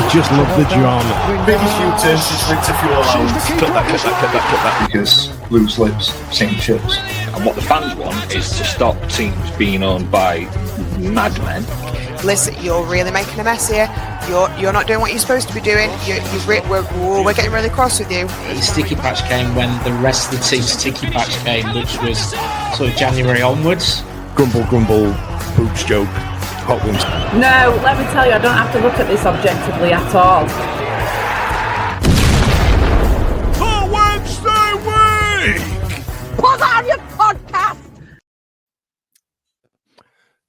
just love the drama. Maybe a few turns, just ripped a few allowance. Cut that. Because loose lips sink ships. And what the fans want is to stop teams being owned by madmen. Listen, you're really making a mess here. You're not doing what you're supposed to be doing. We're getting really cross with you. The sticky patch came when the rest of the team's sticky patch came, which was sort of January onwards. Grumble, boobs joke, hot wings. No, let me tell you, I don't have to look at this objectively at all. The Wednesday week! Put on your podcast!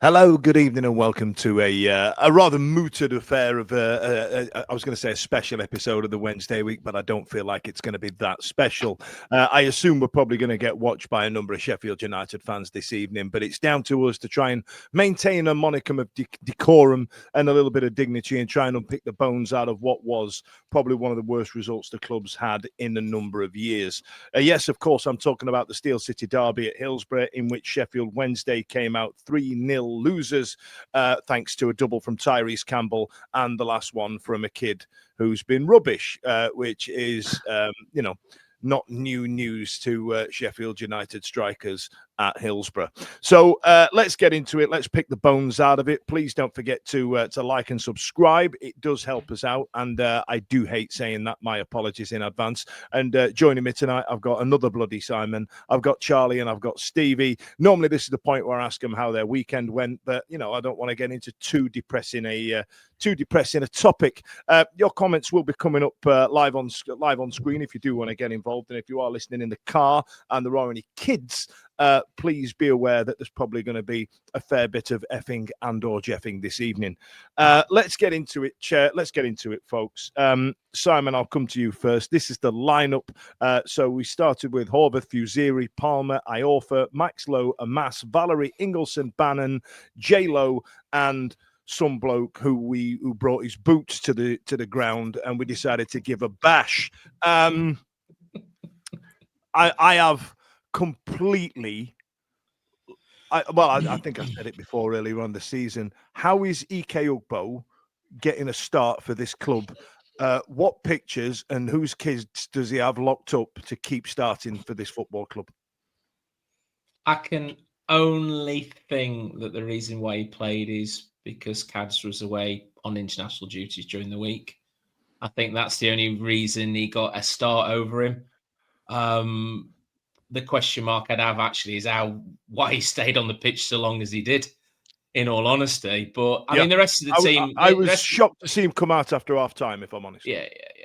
Hello, good evening, and welcome to a rather mooted affair of I was going to say a special episode of the Wednesday week, but I don't feel like it's going to be that special. I assume we're probably going to get watched by a number of Sheffield United fans this evening, but it's down to us to try and maintain a monicum of decorum and a little bit of dignity and try and unpick the bones out of what was probably one of the worst results the club's had in a number of years. Yes, of course, I'm talking about the Steel City derby at Hillsborough, in which Sheffield Wednesday came out 3-0 losers, thanks to a double from Tyrese Campbell and the last one from a kid who's been rubbish, which is, not new news to Sheffield United strikers at Hillsborough. So let's get into it. Let's pick the bones out of it. Please don't forget to like and subscribe. It does help us out, and I do hate saying that. My apologies in advance. And joining me tonight, I've got another bloody Simon. I've got Charlie and I've got Stevie. Normally, this is the point where I ask them how their weekend went, but I don't want to get into too depressing a topic. Your comments will be coming up live on screen if you do want to get involved, and if you are listening in the car and there are any kids, please be aware that there's probably going to be a fair bit of effing and or jeffing this evening. Let's get into it, let's get into it, folks. Simon, I'll come to you first. This is the lineup. So we started with Horvath, Fusiri, Palmer, Iorfa, Max Lowe, Amas, Valerie, Ingleson, Bannon, J-Lo, and some bloke who brought his boots to the ground, and we decided to give a bash. I have completely. I think I said it before earlier on the season. How is Ike Ugbo getting a start for this club? What pictures and whose kids does he have locked up to keep starting for this football club? I can only think that the reason why he played is because Cads was away on international duties during the week. I think that's the only reason he got a start over him. The question mark I'd have actually is why he stayed on the pitch so long as he did, in all honesty. But I mean, the rest of the team... I was shocked to see him come out after half-time, if I'm honest. Yeah.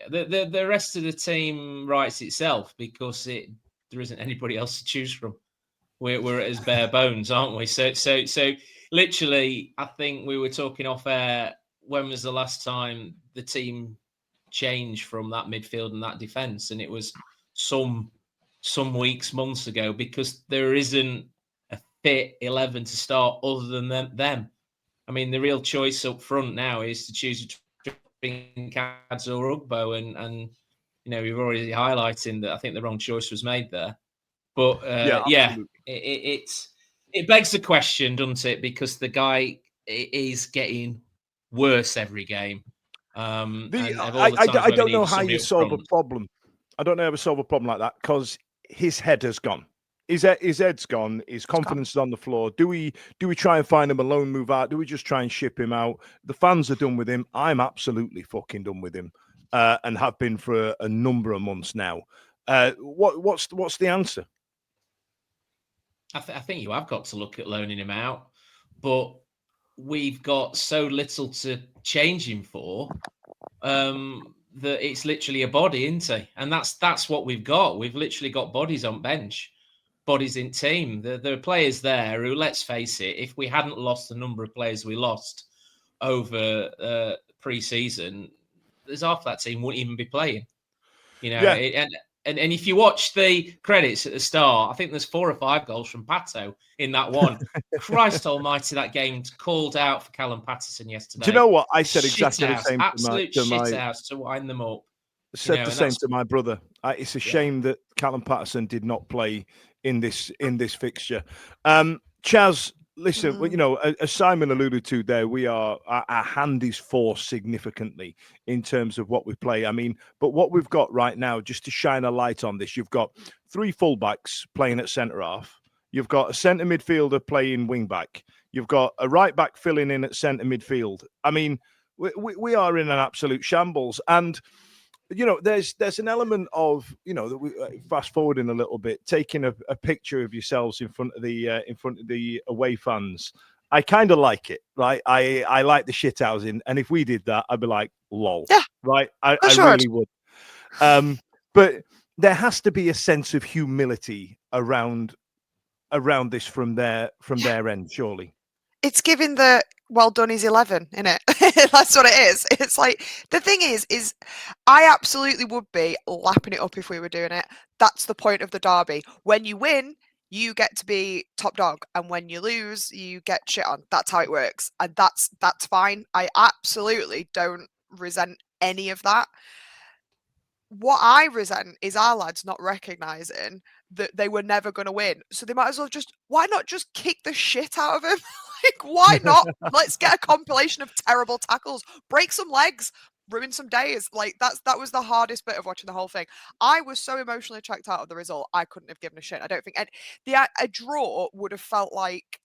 The rest of the team writes itself because there isn't anybody else to choose from. We're at his bare bones, aren't we? So literally, I think we were talking off air, when was the last time the team changed from that midfield and that defence? And it was some weeks, months ago, because there isn't a fit 11 to start other than them. I mean, the real choice up front now is to choose between Cads or Ugbo, and we've already highlighted that I think the wrong choice was made there. But it begs the question, doesn't it? Because the guy is getting worse every game. I don't know how you solve a problem. I don't know how to solve a problem like that, because his head has gone. His head's gone. His confidence is on the floor. Do we try and find him a loan move out? Do we just try and ship him out? The fans are done with him. I'm absolutely fucking done with him, and have been for a number of months now. What's the answer? I think you have got to look at loaning him out, but we've got so little to change him for that it's literally a body, isn't he? And that's what we've got. We've literally got bodies on bench, bodies in team. There are players there who, let's face it, if we hadn't lost the number of players we lost over pre-season, there's half that team wouldn't even be playing. And if you watch the credits at the start, I think there's 4 or 5 goals from Pato in that one. Christ almighty, that game called out for Callum Patterson yesterday. Do you know what? I said exactly the same. Absolute shithouse to wind them up. Said the same to my brother. It's a shame that Callum Patterson did not play in this fixture. Chaz, Listen, well, you know, as Simon alluded to there, our hand is forced significantly in terms of what we play. I mean, but what we've got right now, just to shine a light on this, you've got 3 fullbacks playing at centre half. You've got a centre midfielder playing wing back. You've got a right back filling in at centre midfield. I mean, we are in an absolute shambles. And you know, there's an element of, you know, that we fast forwarding a little bit, taking a picture of yourselves in front of the away fans. I kind of like it, right? I like the shithousing, and if we did that, I'd be like, lol, Yeah, right? I sure. really would. But there has to be a sense of humility around this from their end, surely. It's giving the well done, he's 11, innit? That's what it is. It's like, the thing is I absolutely would be lapping it up if we were doing it. That's the point of the derby. When you win, you get to be top dog, and when you lose, you get shit on. That's how it works, and that's fine. I absolutely don't resent any of that. What I resent is our lads not recognising that they were never going to win. So they might as well why not just kick the shit out of him? Like, why not? Let's get a compilation of terrible tackles, break some legs, ruin some days. Like, that was the hardest bit of watching the whole thing. I was so emotionally checked out of the result, I couldn't have given a shit. I don't think. And a draw would have felt like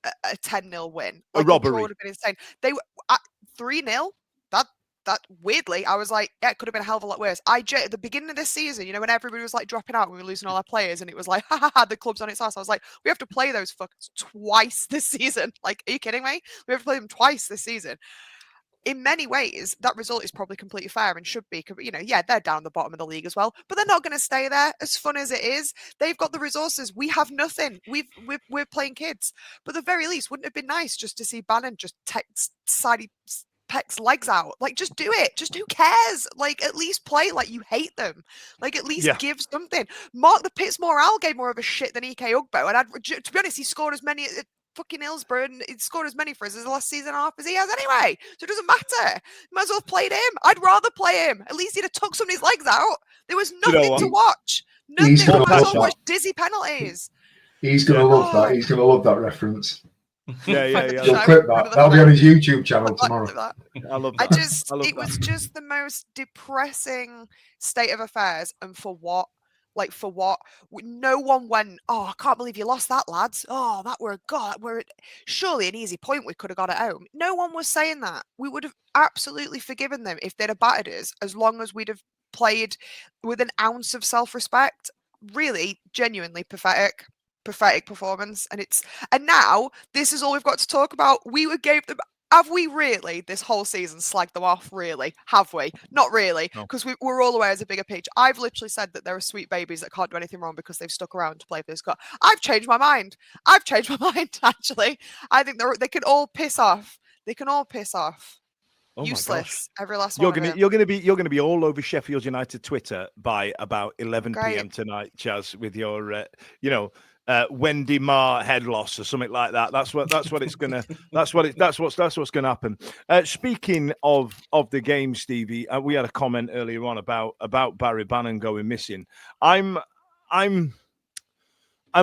a 10-0 win. Like, a robbery. A draw would have been insane. They were 3-0. That weirdly, I was like, yeah, it could have been a hell of a lot worse. At the beginning of this season, you know, when everybody was like dropping out, we were losing all our players, and it was like, ha ha ha, the club's on its ass. I was like, we have to play those fuckers twice this season. Like, are you kidding me? We have to play them twice this season. In many ways, that result is probably completely fair and should be. You know, yeah, they're down the bottom of the league as well, but they're not going to stay there. As fun as it is, they've got the resources. We have nothing. We're playing kids. But at the very least, wouldn't it have been nice just to see Bannon just Peck's legs out? Like, just do it. Just who cares? Like, at least play like you hate them. Like, at least give something. Mark the Pitts Morale gave more of a shit than EK Ugbo, and to be honest, he scored as many at fucking Hillsborough, and he scored as many for us as the last season and a half as he has anyway. So it doesn't matter. You might as well have played him. I'd rather play him. At least he'd have took somebody's legs out. There was nothing to watch. Nothing. He's gonna I love that. watch dizzy penalties. He's going to love that. He's going to love that reference. Yeah. You'll clip that. That'll be on his YouTube channel tomorrow. I love that. It was just the most depressing state of affairs. And for what? Like, for what? No one went, oh, I can't believe you lost that, lads. Oh, we're surely an easy point we could have got at home. No one was saying that. We would have absolutely forgiven them if they'd have battered us, as long as we'd have played with an ounce of self-respect. Really, genuinely pathetic performance. And now this is all we've got to talk about. Gave them. Have we really this whole season slagged them off? Really? Have we? Not really, because we're all aware as a bigger picture. I've literally said that there are sweet babies that can't do anything wrong because they've stuck around to play for this club. I've changed my mind. Actually. I think they can all piss off. They can all piss off. Oh, useless. Every last you're one. You're gonna be all over Sheffield United Twitter by about 11 p.m. tonight, Chaz, with your Wendy Marr head loss or something like that. That's what it's gonna. That's what's gonna happen. Speaking of the game, Stevie, we had a comment earlier on about Barry Bannon going missing. I'm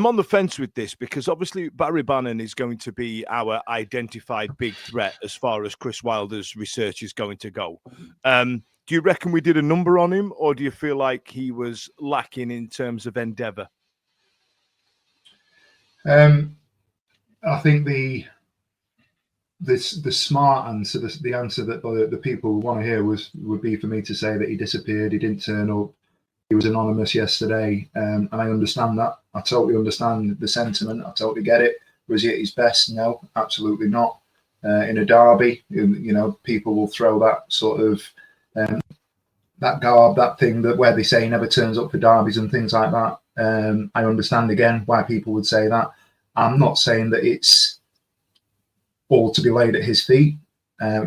on the fence with this, because obviously Barry Bannon is going to be our identified big threat as far as Chris Wilder's research is going to go. Do you reckon we did a number on him, or do you feel like he was lacking in terms of endeavour? I think the smart answer, the answer that the people want to hear would be for me to say that he disappeared, he didn't turn up, he was anonymous yesterday, and I understand that. I totally understand the sentiment. I totally get it. Was he at his best? No, absolutely not. In a derby, people will throw that sort of that garb, that thing that where they say he never turns up for derbies and things like that. I understand again why people would say that. I'm not saying that it's all to be laid at his feet.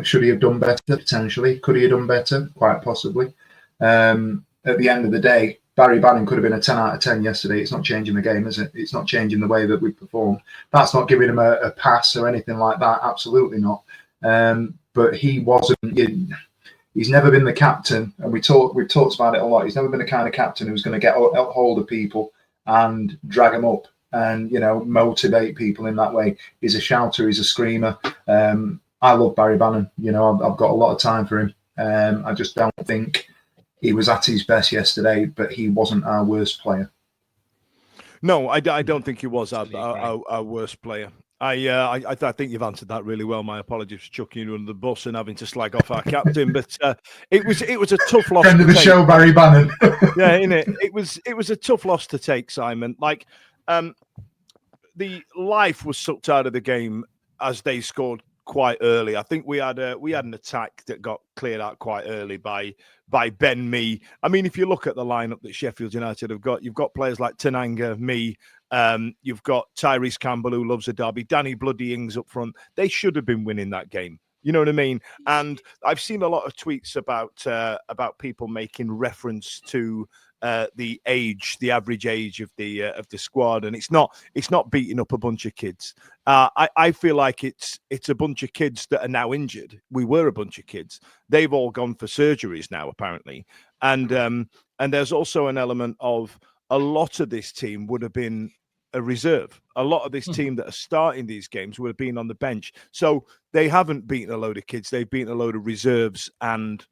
Should he have done better? Potentially. Could he have done better? Quite possibly. At the end of the day, Barry Bannon could have been a 10 out of 10 yesterday. It's not changing the game, is it? It's not changing the way that we performed. That's not giving him a pass or anything like that. Absolutely not. But he wasn't. He's never been the captain, and we've talked about it a lot. He's never been the kind of captain who's going to get hold of people and drag them up and motivate people in that way. He's a shouter, he's a screamer. I love Barry Bannon. I've got a lot of time for him. I just don't think he was at his best yesterday, but he wasn't our worst player. No, I don't think he was our worst player. I think you've answered that really well. My apologies for chucking you under the bus and having to slag off our captain, but it was a tough loss. Friend of the show, Barry Bannon. Yeah, innit? It was a tough loss to take, Simon. Like, the life was sucked out of the game as they scored quite early. I think we had an attack that got cleared out quite early by Ben Mee. I mean, if you look at the lineup that Sheffield United have got, you've got players like Tananga, Mee, you've got Tyrese Campbell, who loves a derby, Danny Bloody Ings up front. They should have been winning that game. You know what I mean? And I've seen a lot of tweets about people making reference to the average age of the squad, and it's not beating up a bunch of kids. I feel like it's a bunch of kids that are now injured. We were a bunch of kids. They've all gone for surgeries now, apparently, and there's also an element of a lot of this team would have been a reserve. A lot of this team that are starting these games would have been on the bench. So they haven't beaten a load of kids. They've beaten a load of reserves and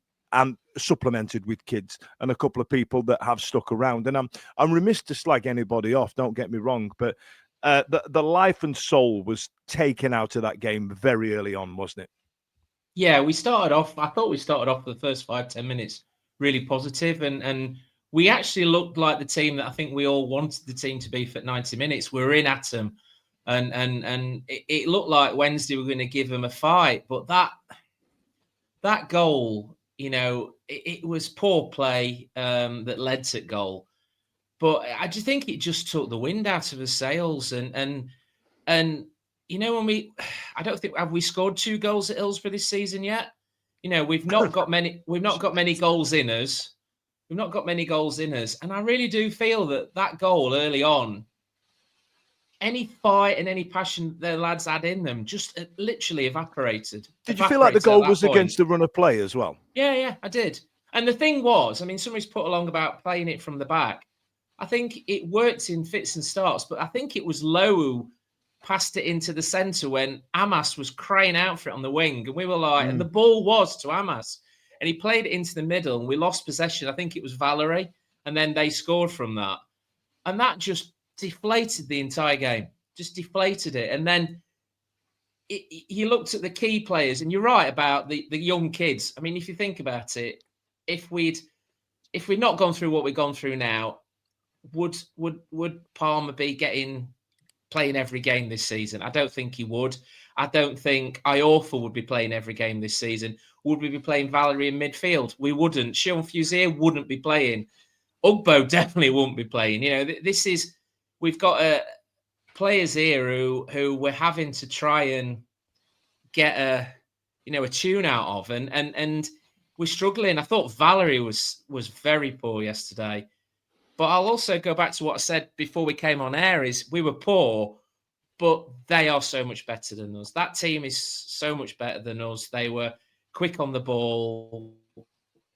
supplemented with kids and a couple of people that have stuck around. And I'm remiss to slag anybody off, don't get me wrong, but the life and soul was taken out of that game very early on, wasn't it? Yeah, I thought we started off the first 5-10 minutes really positive, and we actually looked like the team that I think we all wanted the team to be for 90 minutes. We were in at them, and it looked like Wednesday were going to give them a fight, but that goal, it was poor play that led to goal. But I just think it just took the wind out of the sails, and when I don't think, have we scored 2 goals at Hillsborough this season yet? We've not got many goals in us. We've not got many goals in us, and I really do feel that goal early on, any fight and any passion the lads had in them just literally evaporated. Did you feel like the goal was against the run of play as well? Yeah, I did. And the thing was, I mean, somebody's put along about playing it from the back. I think it worked in fits and starts, but I think it was Lowe who passed it into the centre when Amas was crying out for it on the wing, and we were like, and the ball was to Amas. And he played it into the middle, and we lost possession. I think it was Valerie, and then they scored from that. And that just deflated the entire game, just deflated it. And then you looked at the key players, and you're right about the young kids. I mean, if you think about it, if we'd not gone through what we've gone through now, would Palmer be playing every game this season? I don't think he would. I don't think Iorfa would be playing every game this season. Would we be playing Valerie in midfield? We wouldn't. Sean Fuzier wouldn't be playing. Ugbo definitely wouldn't be playing. We've got players here who we're having to try and get a tune out of, and we're struggling. I thought Valerie was very poor yesterday. But I'll also go back to what I said before we came on air, is we were poor, but they are so much better than us. That team is so much better than us. They were quick on the ball,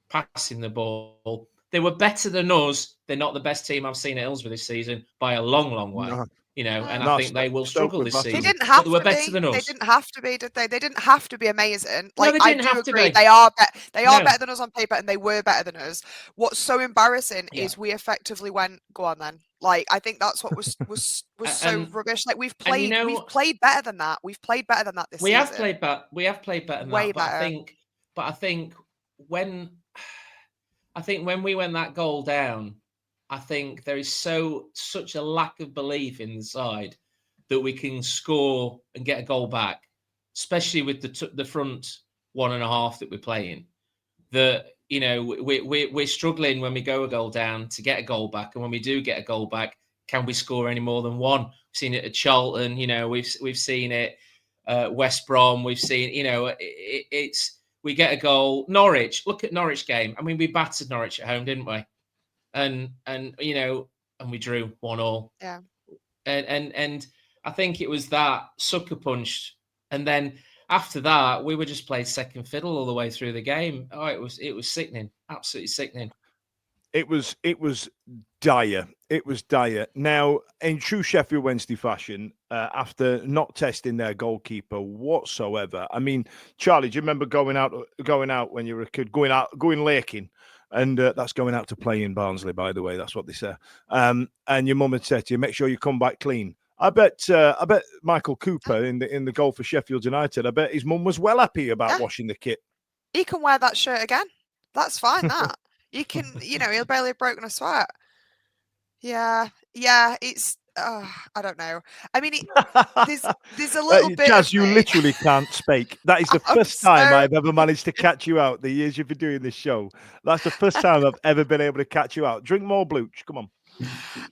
passing the ball. They were better than us. They're not the best team I've seen at Hillsborough this season by a long, long way. No. I think they will struggle this season. They didn't have to be. They didn't have to be, did they? They didn't have to be amazing. Like, no, they didn't have to be. They are better than us on paper, and they were better than us. What's so embarrassing is we effectively went, go on then. Like, I think that's what was so rubbish. Like, we've played better than that. We've played better than that this season. We have played better than way that. Better. But I think when we went that goal down, I think there is such a lack of belief in the side that we can score and get a goal back, especially with the front 1.5 that we're playing. That we're struggling when we go a goal down to get a goal back, and when we do get a goal back, can we score any more than one? We've seen it at Charlton. We've seen it West Brom. We've seen we get a goal. Norwich. Look at Norwich game. I mean, we battered Norwich at home, didn't we? And we drew 1-1. Yeah. And I think it was that sucker punch, and then after that we were just played second fiddle all the way through the game. Oh, it was sickening, absolutely sickening. It was dire. It was dire. Now, in true Sheffield Wednesday fashion, after not testing their goalkeeper whatsoever. I mean, Charlie, do you remember going out when you were a kid, going laking? And that's going out to play in Barnsley, by the way. That's what they say. And your mum had said to you, make sure you come back clean. I bet Michael Cooper in the goal for Sheffield United, I bet his mum was well happy about washing the kit. He can wear that shirt again. That's fine, that. You can, he'll barely have broken a sweat. Yeah, it's, I don't know. I mean, there's a little bit Jazz, of you me. literally can't speak. That is the first time I've ever managed to catch you out the years you've been doing this show. That's the first time I've ever been able to catch you out. Drink more Blooch. Come on.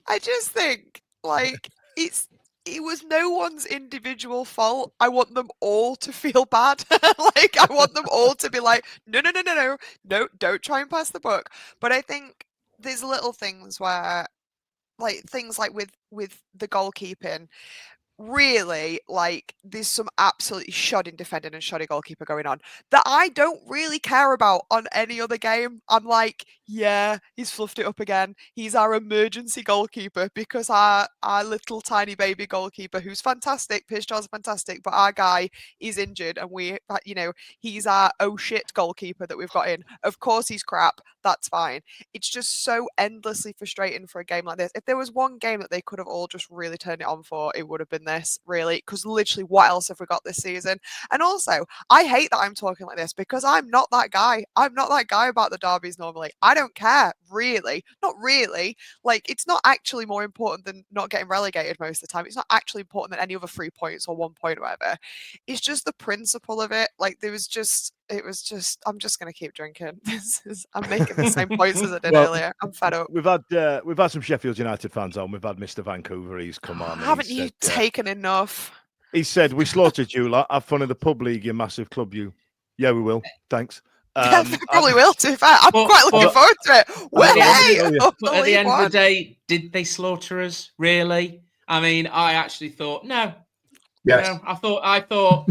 I just think, like, it was no one's individual fault. I want them all to feel bad. Like, I want them all to be like, no, don't try and pass the buck. But I think there's little things where, like, things like with the goalkeeping, really, like, there's some absolutely shoddy defending and shoddy goalkeeper going on that I don't really care about on any other game. I'm like, yeah, he's fluffed it up again. He's our emergency goalkeeper because our little tiny baby goalkeeper, who's fantastic, Pierce Charles is fantastic, but our guy is injured and he's our oh shit goalkeeper that we've got in. Of course he's crap. That's fine. It's just so endlessly frustrating for a game like this. If there was one game that they could have all just really turned it on for, it would have been this, really, because literally what else have we got this season? And also, I hate that I'm talking like this because I'm not that guy. I'm not that guy about the derbies normally. I don't care, really. Not really. Like, it's not actually more important than not getting relegated most of the time. It's not actually important than any other 3 points or 1 point or whatever. It's just the principle of it. Like, I'm just going to keep drinking. I'm making the same points as I did earlier. I'm fed up. We've had some Sheffield United fans on. We've had Mr. Vancouver. He's come on. Haven't you taken enough? He said, we slaughtered you lot. Have fun in the pub league, you massive club, you. Yeah, we will. Thanks. Probably will, to be fair. I'm quite looking forward to it. But at the end of the day, did they slaughter us? Really? I mean, I actually thought, no. Yes. No, I thought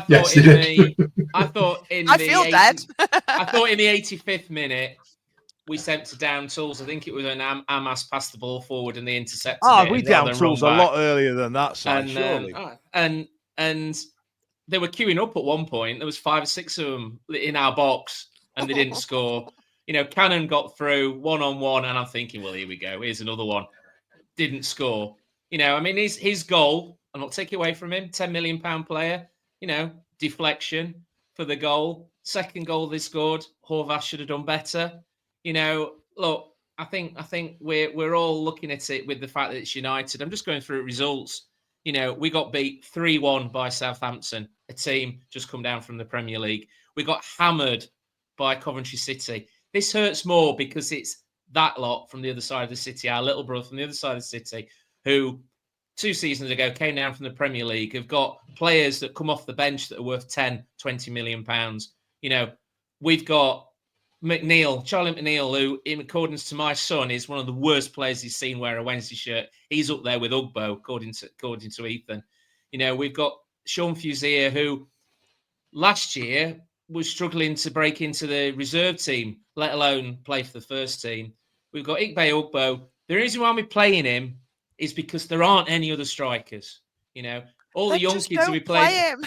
Yes, in they the feel dead. I thought in the 85th minute we sent to down tools. I think it was an Amas passed the ball forward and they intercepted it. We down tools a lot earlier than that, side, surely. And they were queuing up at one point. There was 5 or 6 of them in our box and they didn't score. Cannon got through 1-on-1 and I'm thinking, well, here we go. Here's another one. Didn't score. I mean, his goal, I'm not taking away from him, £10 million player, deflection for the goal. Second goal they scored, Horvath should have done better. Look, I think we're all looking at it with the fact that it's United. I'm just going through results. We got beat 3-1 by Southampton, a team just come down from the Premier League. We got hammered by Coventry City. This hurts more because it's that lot from the other side of the city, our little brother from the other side of the city, who 2 seasons ago came down from the Premier League, have got players that come off the bench that are worth 10, 20 million pounds. We've got Charlie McNeil, who, in accordance to my son, is one of the worst players he's seen wear a Wednesday shirt. He's up there with Ugbo, according to Ethan. We've got Sean Fuzier, who last year was struggling to break into the reserve team, let alone play for the first team. We've got Ikbe Ugbo. The reason why we're playing him is because there aren't any other strikers. All the young kids who we play him.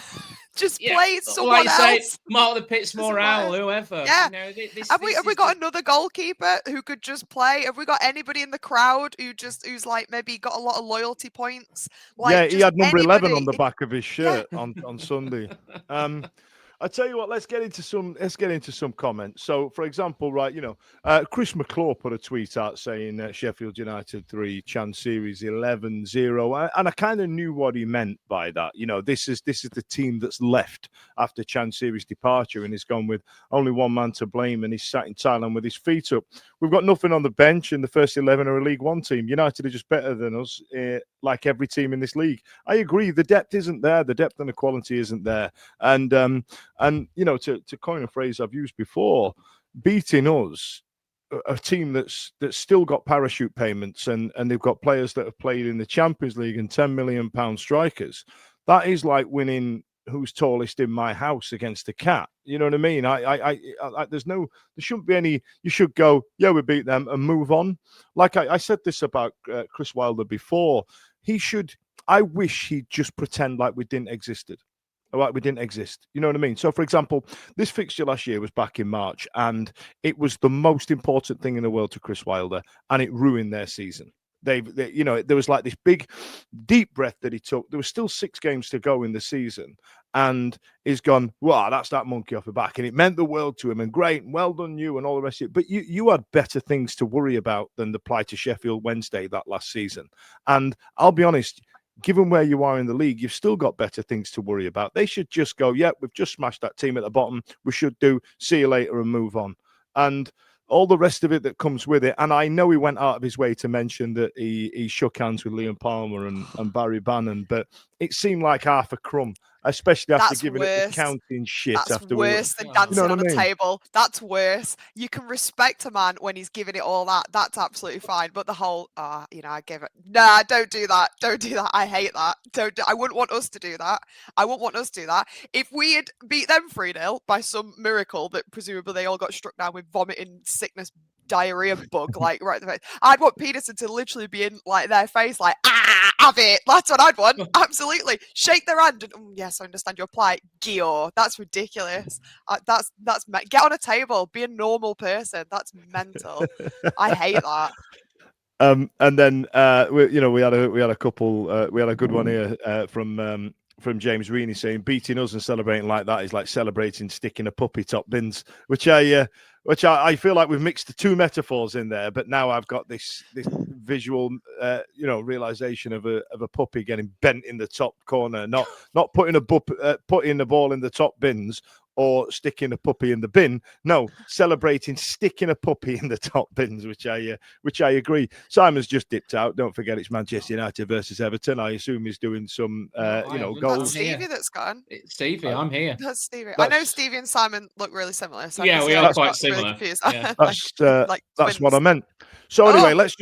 Just play someone else. Say, Mark the Pitts, Morale, whoever. Yeah. Have we got another goalkeeper who could just play? Have we got anybody in the crowd who's like maybe got a lot of loyalty points? Like, he had number 11 on the back of his shirt on Sunday. I tell you what, let's get into some comments. So, for example, right, Chris McClure put a tweet out saying Sheffield United 3, Chan Series 11-0, and I kind of knew what he meant by that. This is the team that's left after Chan Series' departure and he's gone with only one man to blame, and he's sat in Thailand with his feet up. We've got nothing on the bench, and the first 11 are a League One team. United are just better than us, like every team in this league. I agree, the depth isn't there, the depth and the quality isn't there, and to coin a phrase I've used before, beating us, a team that's still got parachute payments and they've got players that have played in the Champions League and £10 million strikers, that is like winning who's tallest in my house against a cat. You know what I mean? I there shouldn't be any. You should go, yeah, we beat them and move on. Like I said this about Chris Wilder before. I wish he'd just pretend like we didn't exist. Like we didn't exist. You know what I mean? So, for example, this fixture last year was back in March, and it was the most important thing in the world to Chris Wilder, and it ruined their season. They there was like this big, deep breath that he took. There was still 6 games to go in the season, and he's gone, wow, that's that monkey off the back. And it meant the world to him, and great, and well done you, and all the rest of it. But you had better things to worry about than the plight to Sheffield Wednesday that last season. And I'll be honest, given where you are in the league, you've still got better things to worry about. They should just go, yeah, we've just smashed that team at the bottom. We should see you later and move on. And all the rest of it that comes with it. And I know he went out of his way to mention that he shook hands with Liam Palmer and Barry Bannon, but it seemed like half a crumb, especially after giving it the counting shit. That's worse than dancing on the table. That's worse. You can respect a man when he's giving it all that. That's absolutely fine. But the whole, I give it. Nah, don't do that. Don't do that. I hate that. I wouldn't want us to do that. I wouldn't want us to do that. If we had beat them 3-0 by some miracle that presumably they all got struck down with vomiting, sickness, diarrhea bug, like right in the face, I'd want Peterson to literally be in like their face, like, have it. That's what I'd want. Absolutely. Shake their hand and, yes, I understand your plight. Gio, that's ridiculous. That's get on a table. Be a normal person. That's mental. I hate that. And then we had a couple. We had a good one here from James Reaney saying beating us and celebrating like that is like celebrating sticking a puppy top bins, which I feel like we've mixed the 2 metaphors in there. But now I've got this visual, realization of a puppy getting bent in the top corner, not putting the ball in the top bins or sticking a puppy in the bin. No, celebrating sticking a puppy in the top bins, which I agree. Simon's just dipped out. Don't forget it's Manchester United versus Everton. I assume he's doing some goals. That's Stevie that's gone. It's Stevie, I'm here. That's Stevie. I know Stevie and Simon look really similar. So yeah, we are quite similar. Really yeah. That's what I meant. So anyway, let's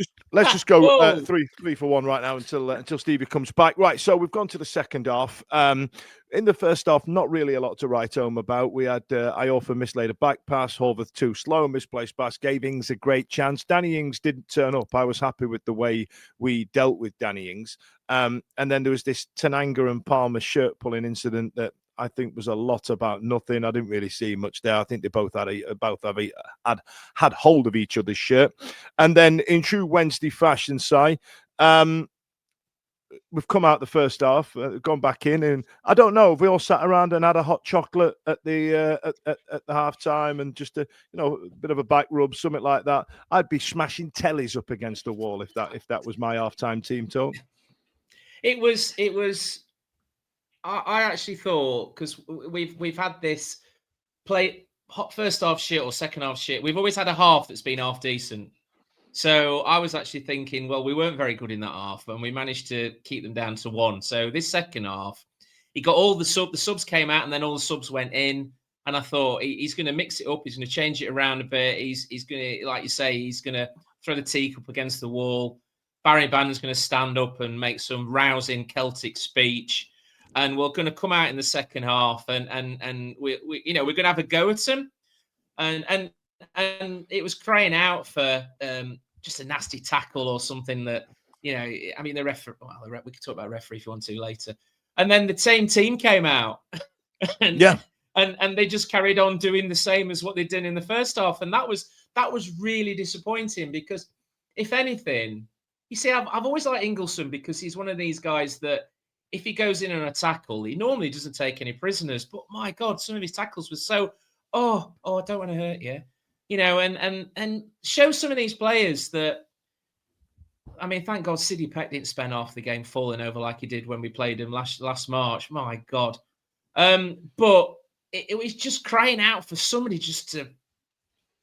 just go 3 for 1 right now until Stevie comes back. Right, so we've gone to the second half. In the first half, not really a lot to write home about. We had Iorfa mislaid a back pass, Horvath too slow, misplaced pass, gave Ings a great chance. Danny Ings didn't turn up. I was happy with the way we dealt with Danny Ings. And then there was this Tananga and Palmer shirt pulling incident that I think was a lot about nothing. I didn't really see much there. I think they both had hold of each other's shirt. And then in true Wednesday fashion, we've come out the first half, gone back in, and I don't know if we all sat around and had a hot chocolate at the half time and just a bit of a back rub, something like that. I'd be smashing tellies up against the wall if that was my half time team talk. It was. I actually thought, because we've had this play first half shit or second half shit. We've always had a half that's been half decent. So I was actually thinking, well, we weren't very good in that half, and we managed to keep them down to 1. So this second half, he got all the subs came out, and then all the subs went in. And I thought he's going to mix it up. He's going to change it around a bit. He's going to, like you say, he's going to throw the teacup against the wall. Barry Bannon's going to stand up and make some rousing Celtic speech. And we're going to come out in the second half, and we're going to have a go at him. And it was crying out for just a nasty tackle or something that, the referee, we could talk about referee if you want to later. And then the same team came out and they just carried on doing the same as what they did in the first half. And that was really disappointing, because if anything, you see, I've always liked Ingleson, because he's one of these guys that if he goes in on a tackle, he normally doesn't take any prisoners. But my God, some of his tackles were so, I don't want to hurt you. And show some of these players that, thank God Sidney Peck didn't spend half the game falling over like he did when we played him last March. My God. But it was just crying out for somebody just to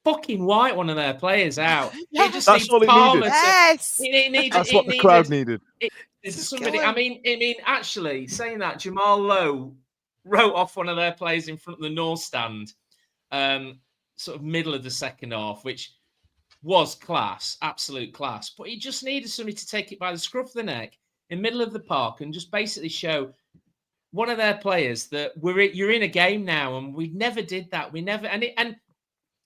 fucking wipe one of their players out. That's all he needed. Yes. That's what the crowd needed. Somebody, actually, saying that, Jamal Lowe wrote off one of their players in front of the North stand. Sort of middle of the second half, which was class, absolute class. But he just needed somebody to take it by the scruff of the neck in the middle of the park and just basically show one of their players that you're in a game now, and we never did that. We never, and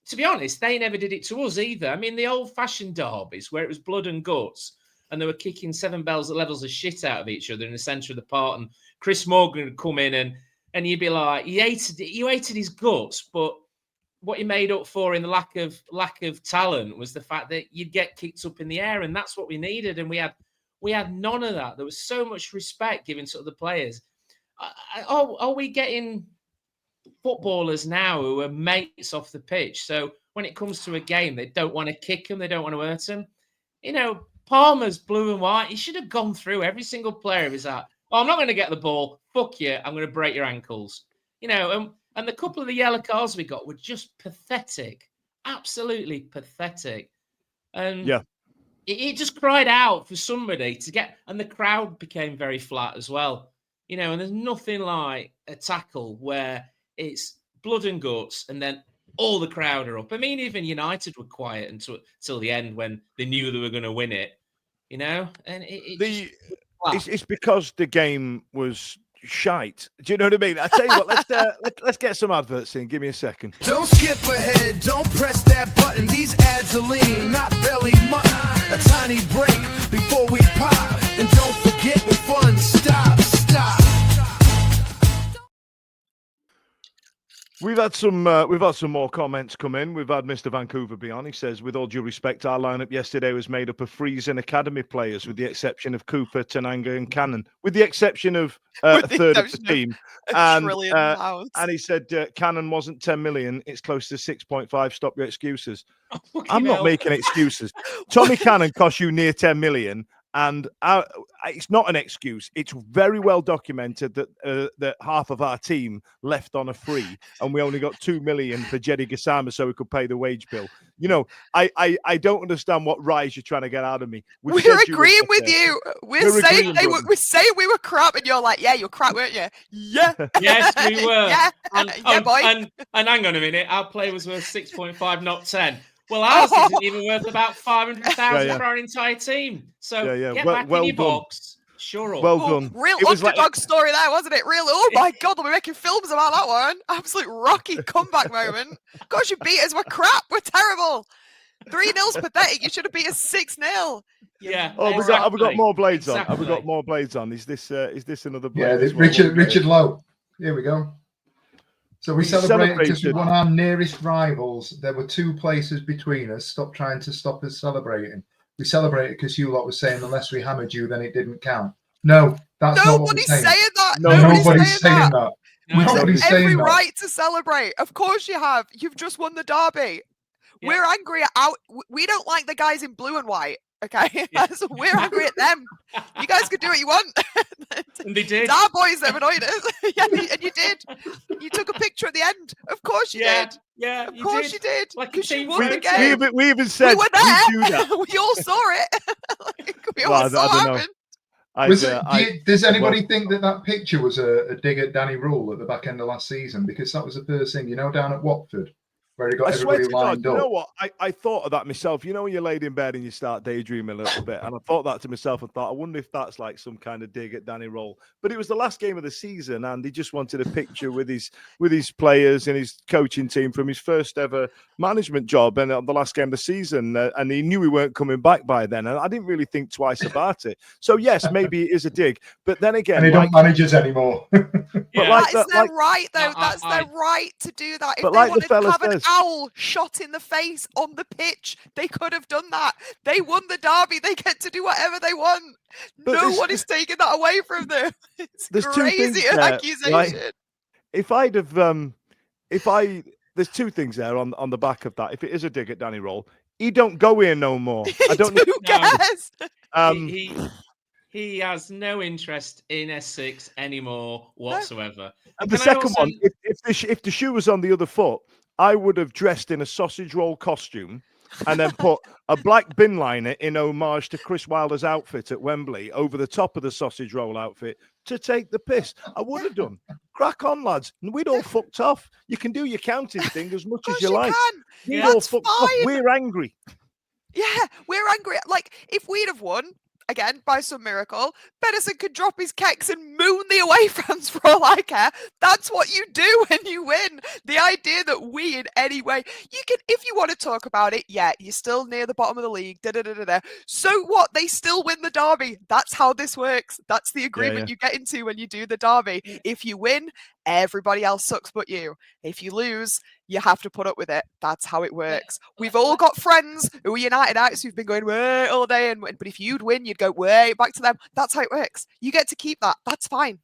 to be honest, they never did it to us either. I mean, the old-fashioned derbies where it was blood and guts, and they were kicking seven levels of shit out of each other in the centre of the park, and Chris Morgan would come in and you'd be like, you hated his guts, but what he made up for in the lack of talent was the fact that you'd get kicked up in the air, and that's what we needed. And we had none of that. There was so much respect given to other players. Are we getting footballers now who are mates off the pitch? So when it comes to a game, they don't want to kick them, they don't want to hurt them. You know, Palmer's blue and white. He should have gone through every single player of his heart. Oh, I'm not going to get the ball. Fuck you. I'm going to break your ankles. You know, and the couple of the yellow cards we got were just pathetic. Absolutely pathetic. And yeah, it just cried out for somebody to get, and the crowd became very flat as well. You know, and there's nothing like a tackle where it's blood and guts and then all the crowd are up. I mean, even United were quiet until the end when they knew they were going to win it, you know? And it's because the game was shite. Do you know what I mean? I tell you what, let's get some adverts in. Give me a second. Don't skip ahead, don't press that button. These ads are lean, not belly mutton. A tiny break before we pop. And don't forget the fun. Stop. We've had some more comments come in. We've had Mr. Vancouver be on. He says, with all due respect, our lineup yesterday was made up of Friesen Academy players, with the exception of Cooper, Tananga, and Cannon, with the exception of a third of the team. And he said Cannon wasn't 10 million. It's close to 6.5. Stop your excuses. I'm not making excuses. Tommy Cannon cost you near 10 million. And it's not an excuse. It's very well documented that half of our team left on a free, and we only got 2 million for Jeddy Gassama so we could pay the wage bill. You know, I don't understand what rise you're trying to get out of me. We're agreeing with you. We're saying we were crap, and you're like, yeah, you're crap, weren't you? Yeah. Yes, we were. Yeah, boy. And hang on a minute, our play was worth 6.5, not 10. Well, ours isn't even worth about 500,000 for our entire team. So get back in your box. Sure up. Well done. Real underdog story there, wasn't it? Real. Oh my God, they'll be making films about that one. Absolute Rocky comeback moment. Gosh, you beat us. We're crap. We're terrible. 3-0's pathetic. You should have beat us 6-0. Yeah. Oh, have we got more blades on? Have we got more blades on? Is this another blade? Yeah, Richard Lowe. Here we go. So we celebrated because we won our nearest rivals. There were 2 places between us. Stop trying to stop us celebrating. We celebrated because you lot was saying unless we hammered you, then it didn't count. No, that's not what we're saying. Nobody's saying that. No, nobody's saying that. Nobody's saying every right to celebrate. Of course you have. You've just won the derby. Yeah. We're angry at we don't like the guys in blue and white. Okay, so we're angry at them. You guys could do what you want. And they did. It's our boys that annoyed us. Yeah, and you did. You took a picture at the end. Of course you did. Yeah, of course you did. Because you won the game. We even said we were there. We do that. We all saw it. We all saw what happened. Does anybody think that picture was a dig at Danny Rule at the back end of last season? Because that was the first thing, down at Watford, where he got everybody lined up. You know what? I thought of that myself. You know, when you're laid in bed and you start daydreaming a little bit, and I thought that to myself and thought, I wonder if that's like some kind of dig at Danny Roll. But it was the last game of the season, and he just wanted a picture with his players and his coaching team from his first ever management job, and on the last game of the season, and he knew we weren't coming back by then, and I didn't really think twice about it. So yes, maybe it is a dig, but then again, and they don't manage us anymore. That's their right, though. That's their right to do that. If they wanted to have an owl shot in the face on the pitch, they could have done that. They won the derby. They get to do whatever they want. But no one is taking that away from them. It's crazy accusation. Like, there's 2 things there on the back of that. If it is a dig at Danny Roll, he don't go here no more. I don't know. Who cares? He has no interest in S6 anymore whatsoever. And the second one, if the shoe was on the other foot, I would have dressed in a sausage roll costume and then put a black bin liner in homage to Chris Wilder's outfit at Wembley over the top of the sausage roll outfit to take the piss. I would have done. Crack on, lads. And we'd all fucked off. You can do your counting thing as much as you like. We'd all fucked off. We're angry. Yeah, we're angry. Like, if we'd have won, again, by some miracle, Pedersen could drop his kecks and moon the away fans for all I care. That's what you do when you win. The idea that we in any way, you can, if you want to talk about it, yeah, you're still near the bottom of the league, So what? They still win the derby. That's how this works. That's the agreement you get into when you do the derby. If you win, everybody else sucks but you. If you lose, you have to put up with it. That's how it works. We've all got friends who are Unitedites who've been going way all day, but if you'd win, you'd go way back to them. That's how it works. You get to keep that. That's fine.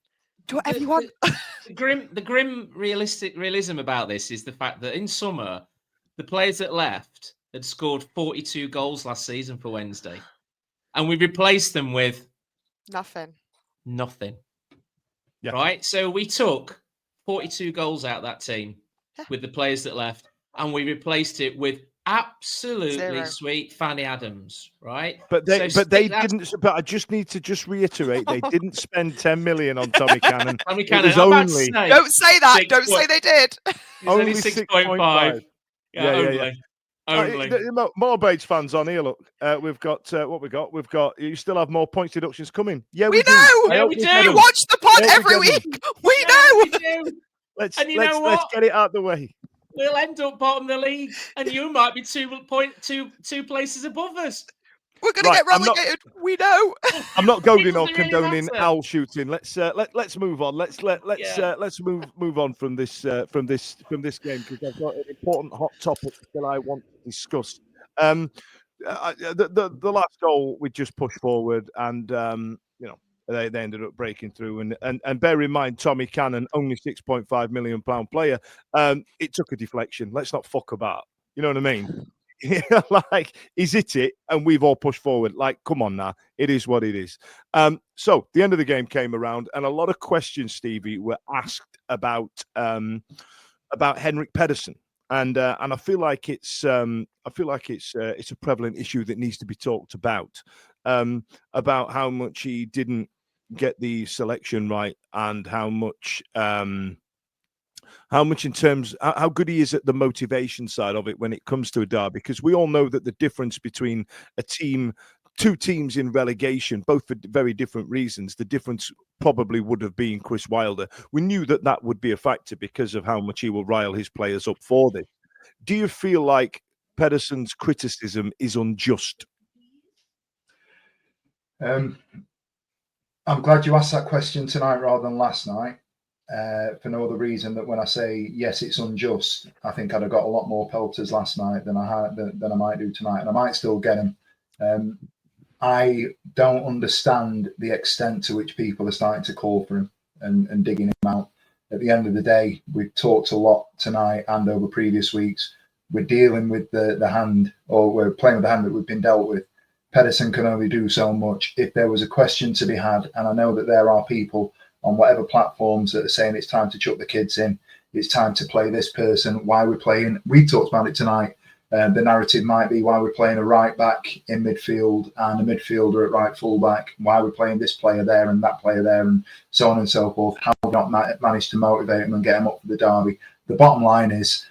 Do whatever you want. The grim realism about this is the fact that in summer, the players that left had scored 42 goals last season for Wednesday, and we replaced them with nothing. Yeah. Right? So we took 42 goals out of that team with the players that left, and we replaced it with absolutely sweet Fanny Adams, right? But they didn't. But I just need to reiterate, they didn't spend 10 million on Tommy Cannon. Tommy Cannon. Don't say that. Don't say they did. Only 6.5. Yeah. Only. More Bates fans on here. Look, we've got what we got. We've got. You still have more points deductions coming. Yeah, we know. Yeah, we do. We watch the pod every week. We know. We do. Let's get it out of the way. We'll end up bottom of the league, and you might be two places above us. We're going to get relegated. We know. I'm not goading or condoning owl shooting. Let's move on. Let's move on from this game, because I've got an important hot topic that I want to discuss. The last goal we just pushed forward, and they ended up breaking through. And bear in mind, Tommy Cannon, only £6.5 million player. It took a deflection. Let's not fuck about. You know what I mean? Like, is it? And we've all pushed forward. Like, come on now. It is what it is. So the end of the game came around, and a lot of questions, Stevie, were asked about Henrik Pedersen. And I feel like it's a prevalent issue that needs to be talked about how much he didn't get the selection right, and how much in terms how good he is at the motivation side of it when it comes to a derby, because we all know that the difference between two teams in relegation, both for very different reasons, the difference probably would have been Chris Wilder. We knew that would be a factor because of how much he will rile his players up for this. Do you feel like Pedersen's criticism is unjust? I'm glad you asked that question tonight rather than last night, for no other reason that when I say yes, it's unjust, I think I'd have got a lot more pelters last night than I might do tonight, and I might still get them. I don't understand the extent to which people are starting to call for him and digging him out. At the end of the day, we've talked a lot tonight and over previous weeks. We're dealing with the hand, or we're playing with the hand that we've been dealt with. Pedersen can only do so much. If there was a question to be had, and I know that there are people on whatever platforms that are saying it's time to chuck the kids in, it's time to play this person, why we're playing, we talked about it tonight, the narrative might be why we're playing a right back in midfield and a midfielder at right full back, why we're playing this player there and that player there, and so on and so forth, how we've not managed to motivate them and get them up for the derby. The bottom line is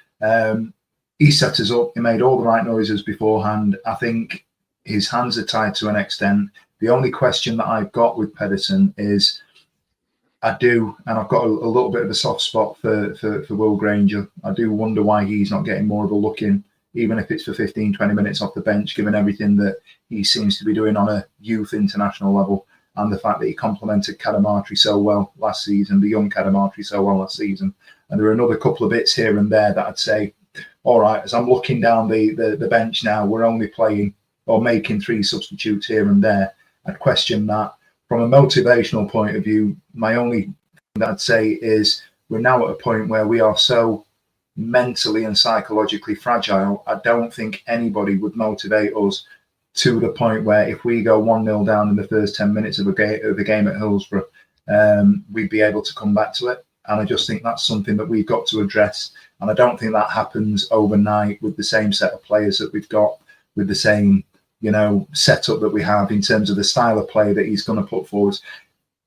he set us up, he made all the right noises beforehand. I think his hands are tied to an extent. The only question that I've got with Pedersen is, I do, and I've got a little bit of a soft spot for Will Granger. I do wonder why he's not getting more of a look in, even if it's for 15, 20 minutes off the bench, given everything that he seems to be doing on a youth international level, and the fact that he complemented Cadamartri so well last season, the young Cadamartri so well last season. And there are another couple of bits here and there that I'd say, all right, as I'm looking down the bench now, we're only playing or making 3 substitutes here and there. I'd question that. From a motivational point of view, my only thing that I'd say is we're now at a point where we are so mentally and psychologically fragile. I don't think anybody would motivate us to the point where if we go 1-0 down in the first 10 minutes of a game at Hillsborough, we'd be able to come back to it. And I just think that's something that we've got to address. And I don't think that happens overnight with the same set of players that we've got, with the same setup that we have in terms of the style of play that he's going to put forward.